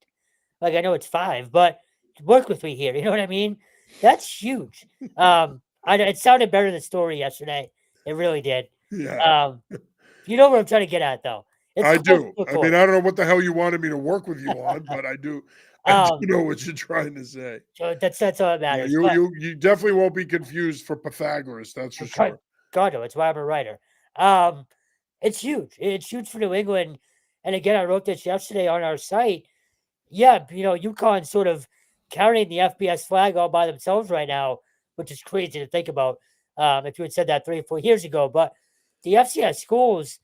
Like, I know it's 5, but work with me here. You know what I mean? That's huge. It sounded better than the story yesterday. It really did. Yeah, Um, you know what I'm trying to get at, though. It's I close do. to a I mean, core. I don't know what the hell you wanted me to work with you on, but I do. I do Um, know what you're trying to say. so that's all that Yeah, matters. you But you you definitely won't be confused for Pythagoras. That's for God, sure. God, no, it's why I'm a writer. Um, it's huge. It's huge for New England. And again, I wrote this yesterday on our site. Yeah, UConn sort of carrying the FBS flag all by themselves right now, which is crazy to think about. If you had said that 3 or 4 years ago, but the FCS schools,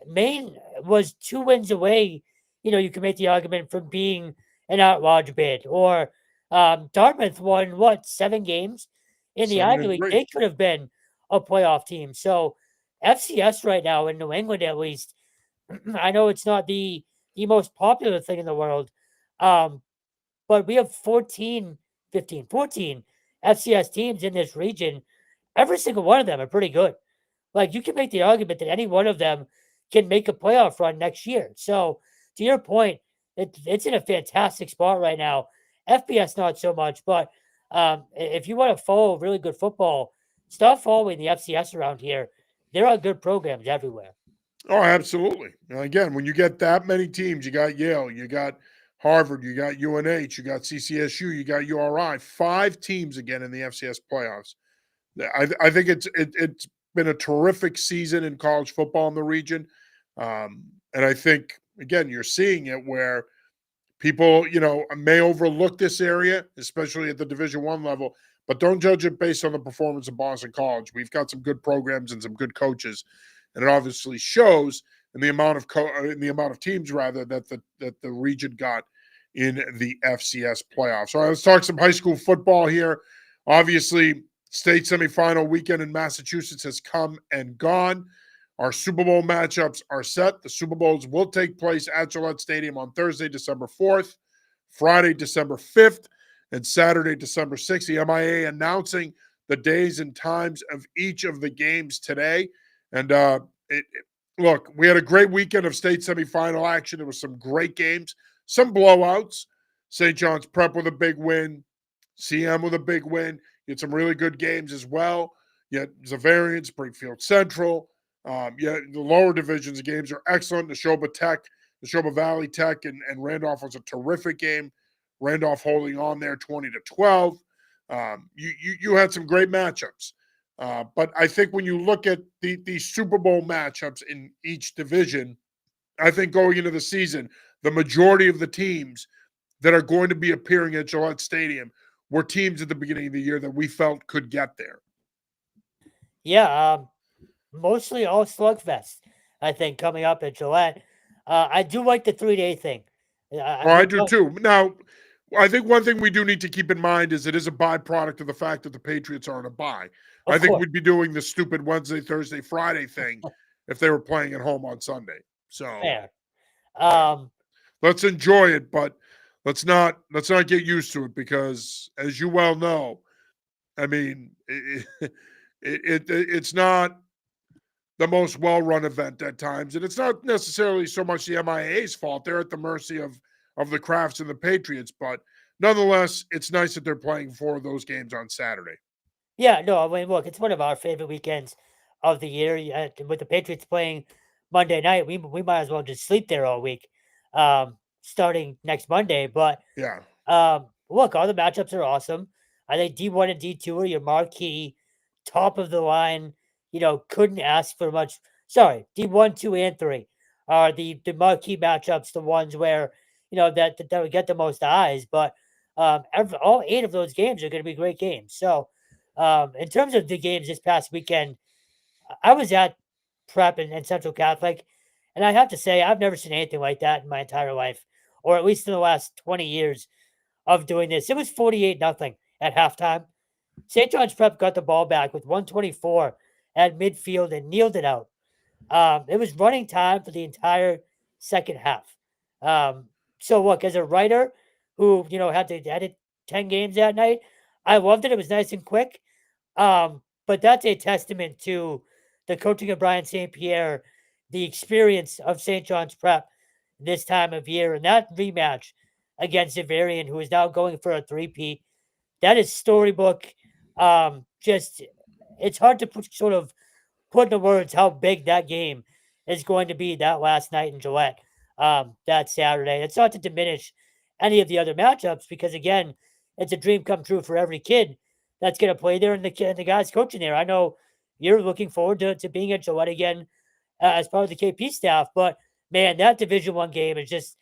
Maine was 2 wins away. You can make the argument from being an at-large bid, or Dartmouth won what 7 games in the Seven Ivy and League. three. They could have been a playoff team. So FCS right now in New England, at least, I know it's not the most popular thing in the world, um, but we have 14 FCS teams in this region. Every single one of them are pretty good. Like, you can make the argument that any one of them can make a playoff run next year. So, to your point, it's in a fantastic spot right now. FBS not so much, but if you want to follow really good football, start following the FCS around here. There are good programs everywhere. Oh, absolutely. Now, again, when you get that many teams, you got Yale, you got Harvard, you got UNH, you got CCSU, you got URI. 5 teams again in the FCS playoffs. I think it's been a terrific season in college football in the region, and I think again you're seeing it where people may overlook this area, especially at the Division 1 level, but don't judge it based on the performance of Boston College. We've got some good programs and some good coaches, and it obviously shows in the amount of teams rather that the region got in the FCS playoffs. All right, let's talk some high school football here. Obviously, state semifinal weekend in Massachusetts has come and gone. Our Super Bowl matchups are set. The Super Bowls will take place at Gillette Stadium on Thursday, December 4th, Friday, December 5th, and Saturday, December 6th. The MIA announcing the days and times of each of the games today. And look, we had a great weekend of state semifinal action. There was some great games, some blowouts. St. John's Prep with a big win, CM with a big win. You had some really good games as well. Yet Zavarian, Springfield Central. The lower divisions games are excellent. Neshoba Valley Tech, and Randolph was a terrific game. Randolph holding on there 20-12. You had some great matchups. But I think when you look at the Super Bowl matchups in each division, I think going into the season, the majority of the teams that are going to be appearing at Gillette Stadium were teams at the beginning of the year that we felt could get there. Yeah, mostly all slugfest, I think, coming up at Gillette. I do like the 3-day thing. I do too. Now, I think one thing we do need to keep in mind is it is a byproduct of the fact that the Patriots are on a bye. I Of think course. we'd be doing the stupid Wednesday, Thursday, Friday thing if they were playing at home on Sunday. So Fair. let's enjoy it, but let's not get used to it because, as you well know, I mean, it's not the most well-run event at times, and it's not necessarily so much the MIA's fault. They're at the mercy of the Crafts and the Patriots, but nonetheless, it's nice that they're playing 4 of those games on Saturday. Yeah, no, I mean, look, it's one of our favorite weekends of the year. With the Patriots playing Monday night, we might as well just sleep there all week, starting next Monday. But Yeah, look, all the matchups are awesome. I think D1 and D2 are your marquee, top of the line. Couldn't ask for much. Sorry, D1, 2, and 3 are the marquee matchups, the ones where that would get the most eyes. But all 8 of those games are going to be great games. So, in terms of the games this past weekend, I was at Prep and Central Catholic, and I have to say I've never seen anything like that in my entire life, or at least in the last 20 years of doing this. It was 48-0 at halftime. St. John's Prep got the ball back with 124 at midfield and kneeled it out. It was running time for the entire second half. So look, as a writer who had to edit 10 games that night, I loved it. It was nice and quick. But that's a testament to the coaching of Brian St. Pierre, the experience of St. John's Prep this time of year, and that rematch against Zavarian, who is now going for a three-peat. That is storybook. Just it's hard to sort of put into words how big that game is going to be that last night in Gillette, that Saturday. It's not to diminish any of the other matchups because, again, it's a dream come true for every kid that's going to play there and the guys coaching there. I know you're looking forward to being at Gillette again as part of the KP staff, but man, that Division One game is just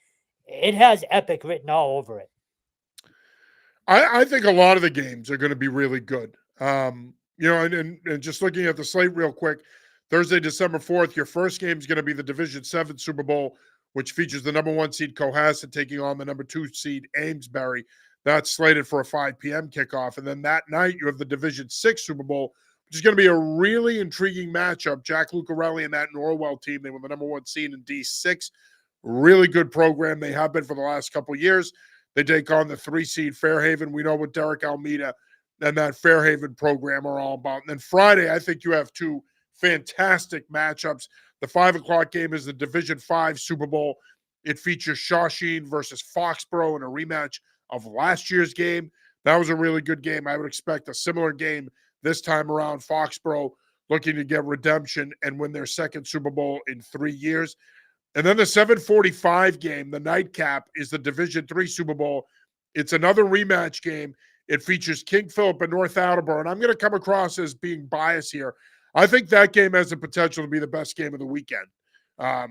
it has epic written all over it. I think a lot of the games are going to be really good. And just looking at the slate real quick, Thursday, December 4th, your first game is going to be the Division 7 Super Bowl, which features the number 1 seed Cohasset taking on the number 2 seed Amesbury. That's slated for a 5 p.m. kickoff. And then that night, you have the Division 6 Super Bowl, which is going to be a really intriguing matchup. Jack Lucarelli and that Norwell team, they were the number 1 seed in D6. Really good program. They have been for the last couple of years. They take on the 3 seed Fairhaven. We know what Derek Almeida and that Fairhaven program are all about. And then Friday, I think you have 2 fantastic matchups. The 5 o'clock game is the Division 5 Super Bowl. It features Shawsheen versus Foxborough in a rematch of last year's game. That was a really good game. I would expect a similar game this time around. Foxborough looking to get redemption and win their second Super Bowl in 3 years. And then the 7:45 game, the nightcap, is the Division 3 Super Bowl. It's another rematch game. It features King Philip and North Attleboro. And I'm going to come across as being biased here. I think that game has the potential to be the best game of the weekend. I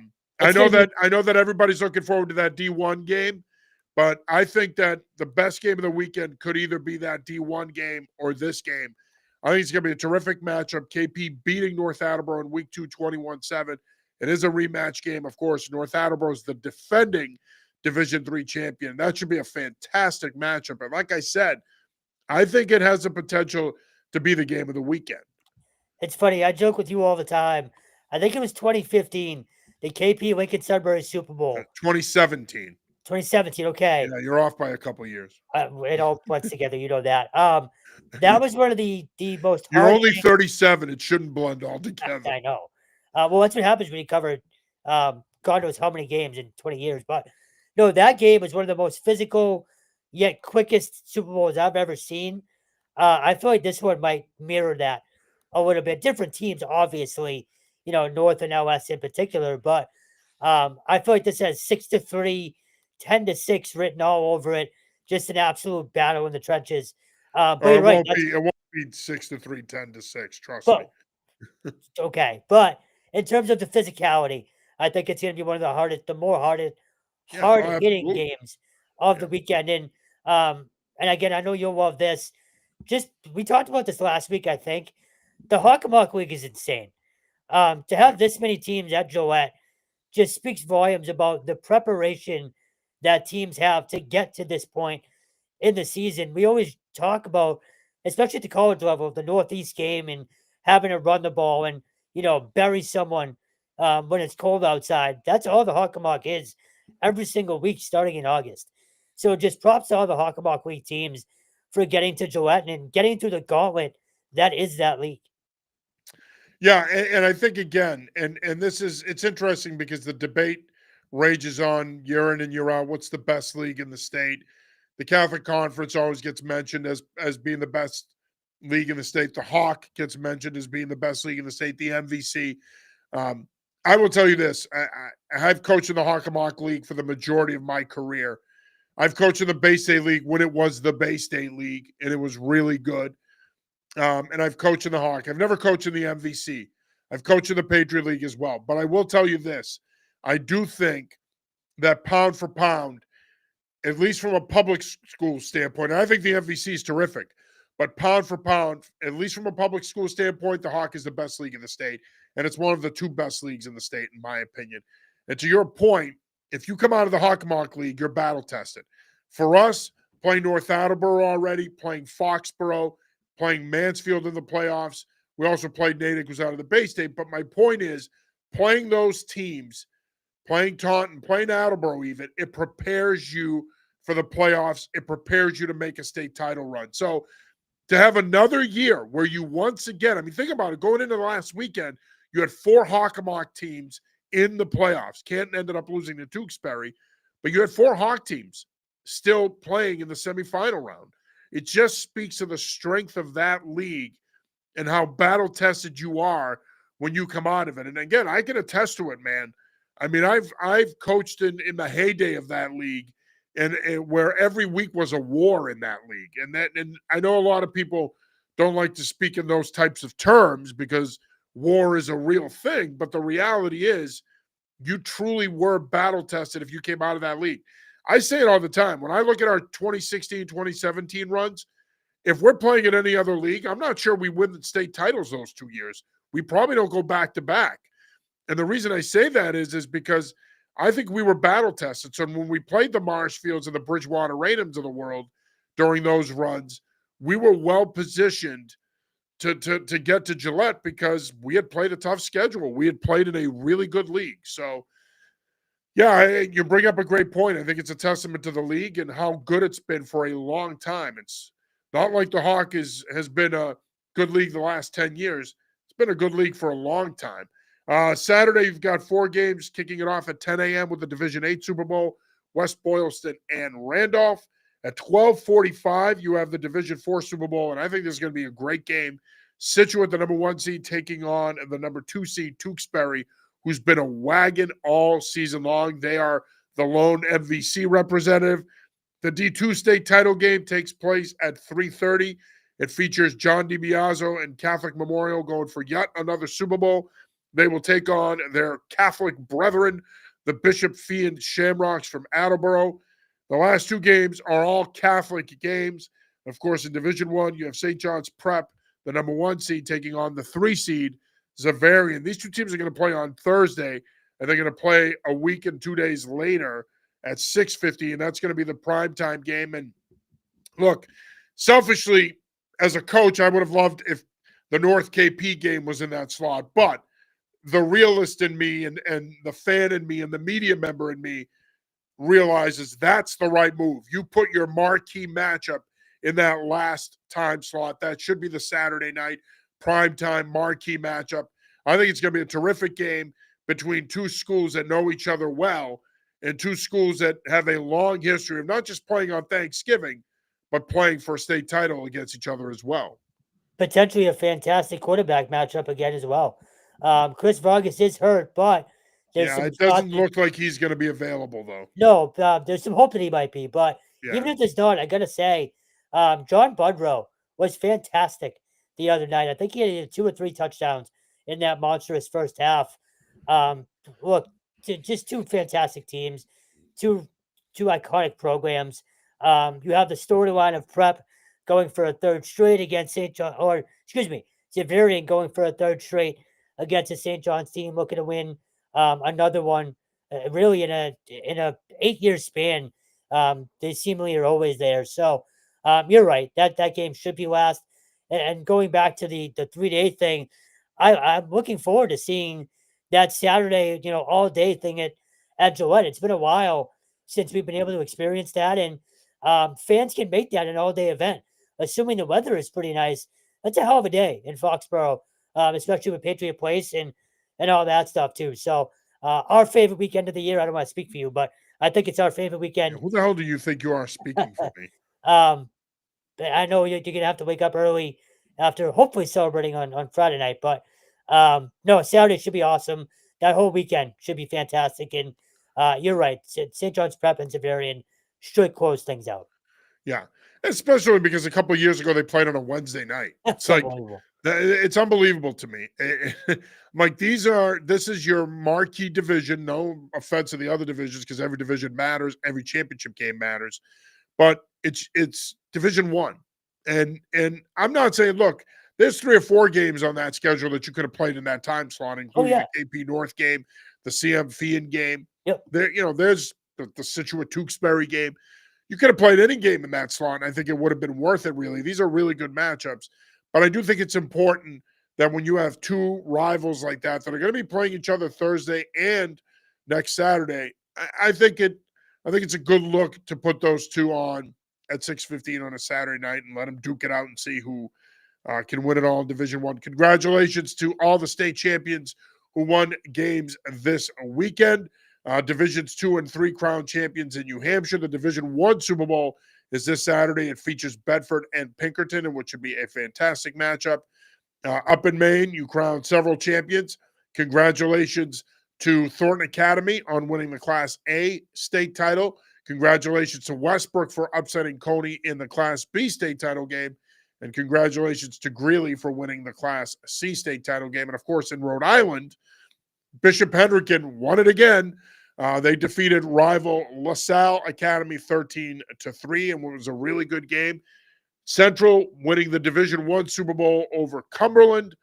know that everybody's looking forward to that D1 game, but I think that the best game of the weekend could either be that D1 game or this game. I think it's going to be a terrific matchup. KP beating North Attleboro in week 2, 21-7. It is a rematch game, of course. North Attleboro is the defending Division 3 champion. That should be a fantastic matchup. And like I said, I think it has the potential to be the game of the weekend. It's funny. I joke with you all the time. I think it was 2015, the KP Lincoln Sudbury Super Bowl. 2017. 2017, okay. Yeah, you're off by a couple of years. It all blends together. You know that. That was one of the most. You're only 37. It shouldn't blend all together. I know. Well, that's what happens when you cover God knows how many games in 20 years. But no, that game was one of the most physical yet quickest Super Bowls I've ever seen. I feel like this one might mirror that a little bit. Different teams, obviously, North and LS in particular. But I feel like this has 6-3, 10-6 written all over it. Just an absolute battle in the trenches. But you're right. It won't be 6-3, 10-6. Trust me. Okay, but in terms of the physicality, I think it's going to be one of the more hard-hitting games of the weekend. And again, I know you'll love this. We talked about this last week, I think. The Hockomock League is insane. To have this many teams at Gillette just speaks volumes about the preparation that teams have to get to this point in the season. We always talk about, especially at the college level, the Northeast game and having to run the ball and bury someone when it's cold outside. That's all the Hockomock is every single week starting in August. So just props to all the Hockomock League teams for getting to Gillette and getting through the gauntlet that is that league. Yeah, and I think, again, and it's interesting because the debate rages on year in and year out. What's the best league in the state? The Catholic Conference always gets mentioned as being the best league in the state. The Hawk gets mentioned as being the best league in the state. The MVC. I will tell you this. I've coached in the Hockomock League for the majority of my career. I've coached in the Bay State League when it was the Bay State League, and it was really good. And I've coached in the Hawk. I've never coached in the MVC. I've coached in the Patriot League as well. But I will tell you this. I do think that pound for pound, at least from a public school standpoint, and I think the MVC is terrific, but pound for pound, at least from a public school standpoint, the Hawk is the best league in the state. And it's one of the 2 best leagues in the state, in my opinion. And to your point, if you come out of the Hockomock League, you're battle tested. For us, playing North Attleboro already, playing Foxborough, playing Mansfield in the playoffs. We also played Natick, who's out of the Bay State. But my point is, playing those teams, playing Taunton, playing Attleboro even, it prepares you for the playoffs. It prepares you to make a state title run. So to have another year where you once again, think about it, going into the last weekend, you had 4 Hockomock teams in the playoffs. Canton ended up losing to Tewksbury, but you had 4 Hawk teams still playing in the semifinal round. It just speaks to the strength of that league and how battle tested you are when you come out of it. And again, I can attest to it, man. I mean, I've coached in the heyday of that league, and where every week was a war in that league. And I know a lot of people don't like to speak in those types of terms because war is a real thing, but the reality is you truly were battle tested if you came out of that league. I say it all the time. When I look at our 2016, 2017 runs, if we're playing in any other league, I'm not sure we win the state titles those 2 years. We probably don't go back to back. And the reason I say that is because I think we were battle tested. So when we played the Marshfields and the Bridgewater Raynhams of the world during those runs, we were well positioned to get to Gillette because we had played a tough schedule. We had played in a really good league. So, yeah, you bring up a great point. I think it's a testament to the league and how good it's been for a long time. It's not like the Hawk has been a good league the last 10 years. It's been a good league for a long time. Saturday, you've got 4 games kicking it off at 10 a.m. with the Division 8 Super Bowl, West Boylston and Randolph. At 12:45, you have the Division 4 Super Bowl, and I think this is going to be a great game. Situate, the number 1 seed, taking on the number 2 seed, Tewksbury, who's been a wagon all season long. They are the lone MVC representative. The D2 state title game takes place at 3:30. It features John DiBiaso and Catholic Memorial going for yet another Super Bowl. They will take on their Catholic brethren, the Bishop Fee and Shamrocks from Attleboro. The last 2 games are all Catholic games. Of course, in Division 1, you have St. John's Prep, the number 1 seed, taking on the 3 seed, Zavarian. These 2 teams are going to play on Thursday, and they're going to play a week and 2 days later at 6:50, and that's going to be the primetime game. And look, selfishly, as a coach, I would have loved if the North KP game was in that slot, but the realist in me and the fan in me and the media member in me realizes that's the right move. You put your marquee matchup in that last time slot. That should be the Saturday night primetime marquee matchup. I think it's going to be a terrific game between 2 schools that know each other well and 2 schools that have a long history of not just playing on Thanksgiving, but playing for a state title against each other as well. Potentially a fantastic quarterback matchup again as well. Chris Vargas is hurt, but there's some it doesn't look like he's going to be available, though. No, there's some hope that he might be, but Yeah. even if there's not, I gotta say, John Budrow was fantastic the other night. I think he had either 2 or 3 touchdowns in that monstrous first half. Look, just 2 fantastic teams, two iconic programs. You have the storyline of Prep going for a 3rd straight against St. John, or excuse me, Zavarian going for a 3rd straight against a St. John's team looking to win another one. Really in a 8-year span, they seemingly are always there. So you're right, that game should be last. And going back to the 3-day thing, I'm looking forward to seeing that Saturday, all day thing at Gillette. It's been a while since we've been able to experience that, and fans can make that an all day event, assuming the weather is pretty nice. That's a hell of a day in Foxborough, especially with Patriot Place and all that stuff too. So. Our favorite weekend of the year. I don't want to speak for you, but I think it's our favorite weekend. Who the hell do you think you are speaking for me? I know you're going to have to wake up early after hopefully celebrating on Friday night, but no, Saturday should be awesome. That whole weekend should be fantastic. And you're right. St. John's Prep and Zavarian should close things out. Yeah, especially because a couple of years ago they played on a Wednesday night. That's It's like unbelievable. it's unbelievable to me. Like this is your marquee division. No offense to the other divisions because every division matters, every championship game matters, but it's Division 1, and I'm not saying look. There's 3 or 4 games on that schedule that you could have played in that time slot, including the KP North game, the CM Fian game. Yep. There's the Situate Tewksbury game. You could have played any game in that slot, and I think it would have been worth it, really. These are really good matchups. But I do think it's important that when you have 2 rivals like that are going to be playing each other Thursday and next Saturday, I think it's a good look to put those 2 on at 6:15 on a Saturday night and let them duke it out and see who can win it all in Division 1. Congratulations to all the state champions who won games this weekend. Divisions 2 and 3 crowned champions in New Hampshire. The Division 1 Super Bowl is this Saturday. It features Bedford and Pinkerton, in which should be a fantastic matchup. Up in Maine, you crowned several champions. Congratulations to Thornton Academy on winning the Class A state title. Congratulations to Westbrook for upsetting Coney in the Class B state title game. And congratulations to Greeley for winning the Class C state title game. And, of course, in Rhode Island, Bishop Hendricken won it again. They defeated rival LaSalle Academy 13-3, and it was a really good game. Central winning the Division 1 Super Bowl over Cumberland.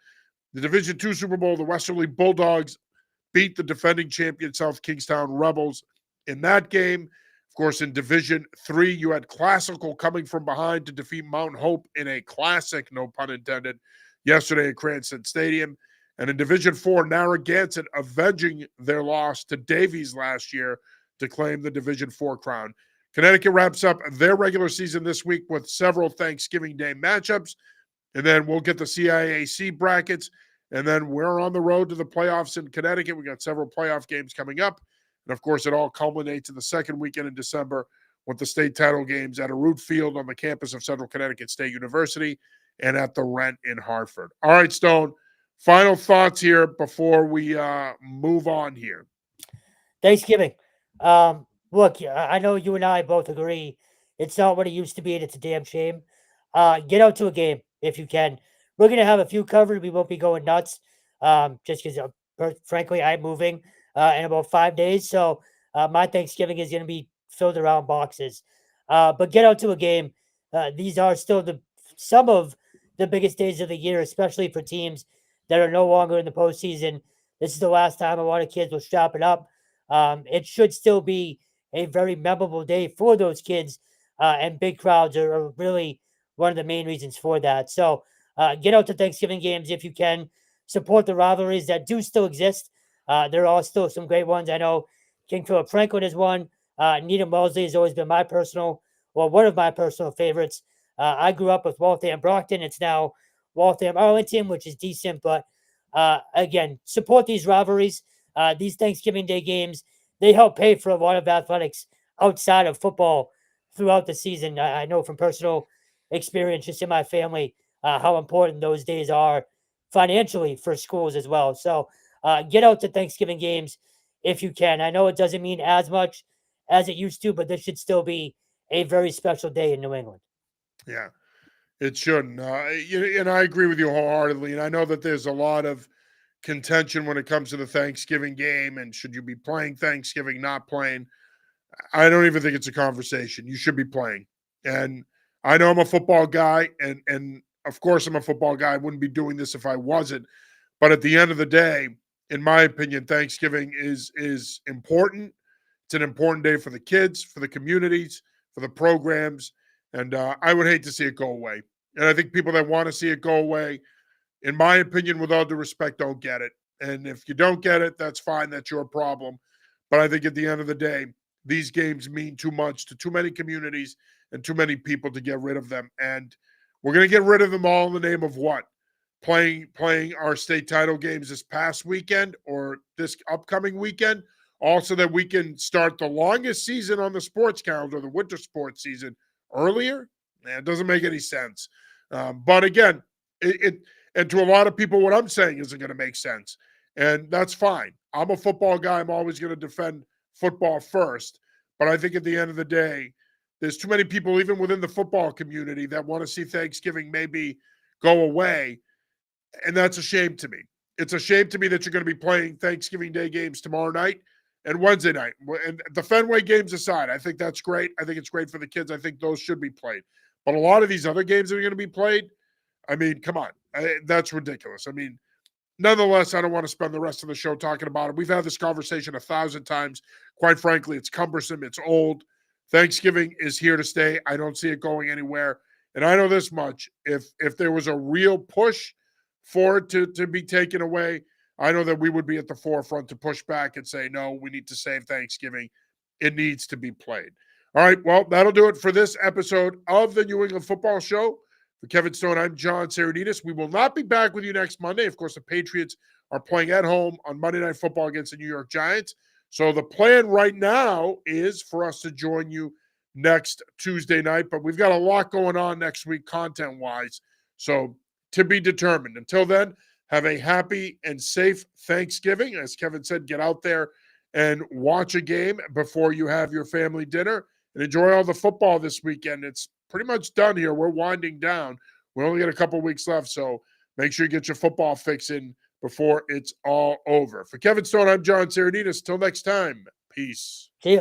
The Division 2 Super Bowl, the Westerly Bulldogs beat the defending champion South Kingstown Rebels in that game. Of course, in Division 3, you had Classical coming from behind to defeat Mount Hope in a classic, no pun intended, yesterday at Cranston Stadium. And in Division 4, Narragansett avenging their loss to Davies last year to claim the Division 4 crown. Connecticut wraps up their regular season this week with several Thanksgiving Day matchups. And then we'll get the CIAC brackets. And then we're on the road to the playoffs in Connecticut. We got several playoff games coming up. And, of course, it all culminates in the second weekend in December with the state title games at Root Field on the campus of Central Connecticut State University and at the Rent in Hartford. All right, Stone, final thoughts here before we move on here. Thanksgiving. Look, I know you and I both agree it's not what it used to be, and it's a damn shame. Get out to a game if you can. We're going to have a few covered. We won't be going nuts just because, frankly, I'm moving in about 5 days. So my Thanksgiving is going to be filled around boxes. But get out to a game. These are still some of the biggest days of the year, especially for teams that are no longer in the postseason. This is the last time a lot of kids will strap it up. It should still be a very memorable day for those kids, and big crowds are really one of the main reasons for that. So get out to Thanksgiving games if you can. Support the rivalries that do still exist. There are still some great ones. I know King Philip Franklin is one. Needham Wellesley has always been one of my personal favorites. I grew up with Waltham Brockton. It's now Waltham Arlington, which is decent. But again, support these rivalries. These Thanksgiving Day games, they help pay for a lot of athletics outside of football throughout the season. I know from personal experience, just in my family, how important those days are financially for schools as well. So get out to Thanksgiving games if you can. I know it doesn't mean as much as it used to, but this should still be a very special day in New England. Yeah, it shouldn't. And I agree with you wholeheartedly. And I know that there's a lot of contention when it comes to the Thanksgiving game and should you be playing Thanksgiving, not playing. I don't even think it's a conversation. You should be playing. And I know I'm a football guy, and of course I'm a football guy. I wouldn't be doing this if I wasn't. But at the end of the day, in my opinion, Thanksgiving is important. It's an important day for the kids, for the communities, for the programs. And I would hate to see it go away. And I think people that want to see it go away, in my opinion, with all due respect, don't get it. And if you don't get it, that's fine. That's your problem. But I think at the end of the day, these games mean too much to too many communities and too many people to get rid of them. And we're going to get rid of them all in the name of what? Playing our state title games this past weekend or this upcoming weekend, also that we can start the longest season on the sports calendar, the winter sports season, earlier. It doesn't make any sense. But again, and to a lot of people, what I'm saying isn't going to make sense. And that's fine. I'm a football guy. I'm always going to defend football first. But I think at the end of the day, there's too many people, even within the football community, that want to see Thanksgiving maybe go away. And that's a shame to me. It's a shame to me that you're going to be playing Thanksgiving Day games tomorrow night and Wednesday night. And the Fenway games aside, I think that's great. I think it's great for the kids. I think those should be played. But a lot of these other games that are going to be played, I mean, come on. That's ridiculous. I mean, nonetheless, I don't want to spend the rest of the show talking about it. We've had this conversation 1,000 times. Quite frankly, it's cumbersome. It's old. Thanksgiving is here to stay. I don't see it going anywhere. And I know this much. If there was a real push for it to be taken away, I know that we would be at the forefront to push back and say, no, we need to save Thanksgiving. It needs to be played. All right, well, that'll do it for this episode of the New England Football Show. For Kevin Stone, I'm John Sarianides. We will not be back with you next Monday. Of course, the Patriots are playing at home on Monday Night Football against the New York Giants. So the plan right now is for us to join you next Tuesday night, but we've got a lot going on next week content-wise. So to be determined. Until then, have a happy and safe Thanksgiving. As Kevin said, get out there and watch a game before you have your family dinner and enjoy all the football this weekend. It's pretty much done here. We're winding down. We only got a couple weeks left, so make sure you get your football fix in before it's all over. For Kevin Stone, I'm John Sarianides. Till next time, peace. See ya.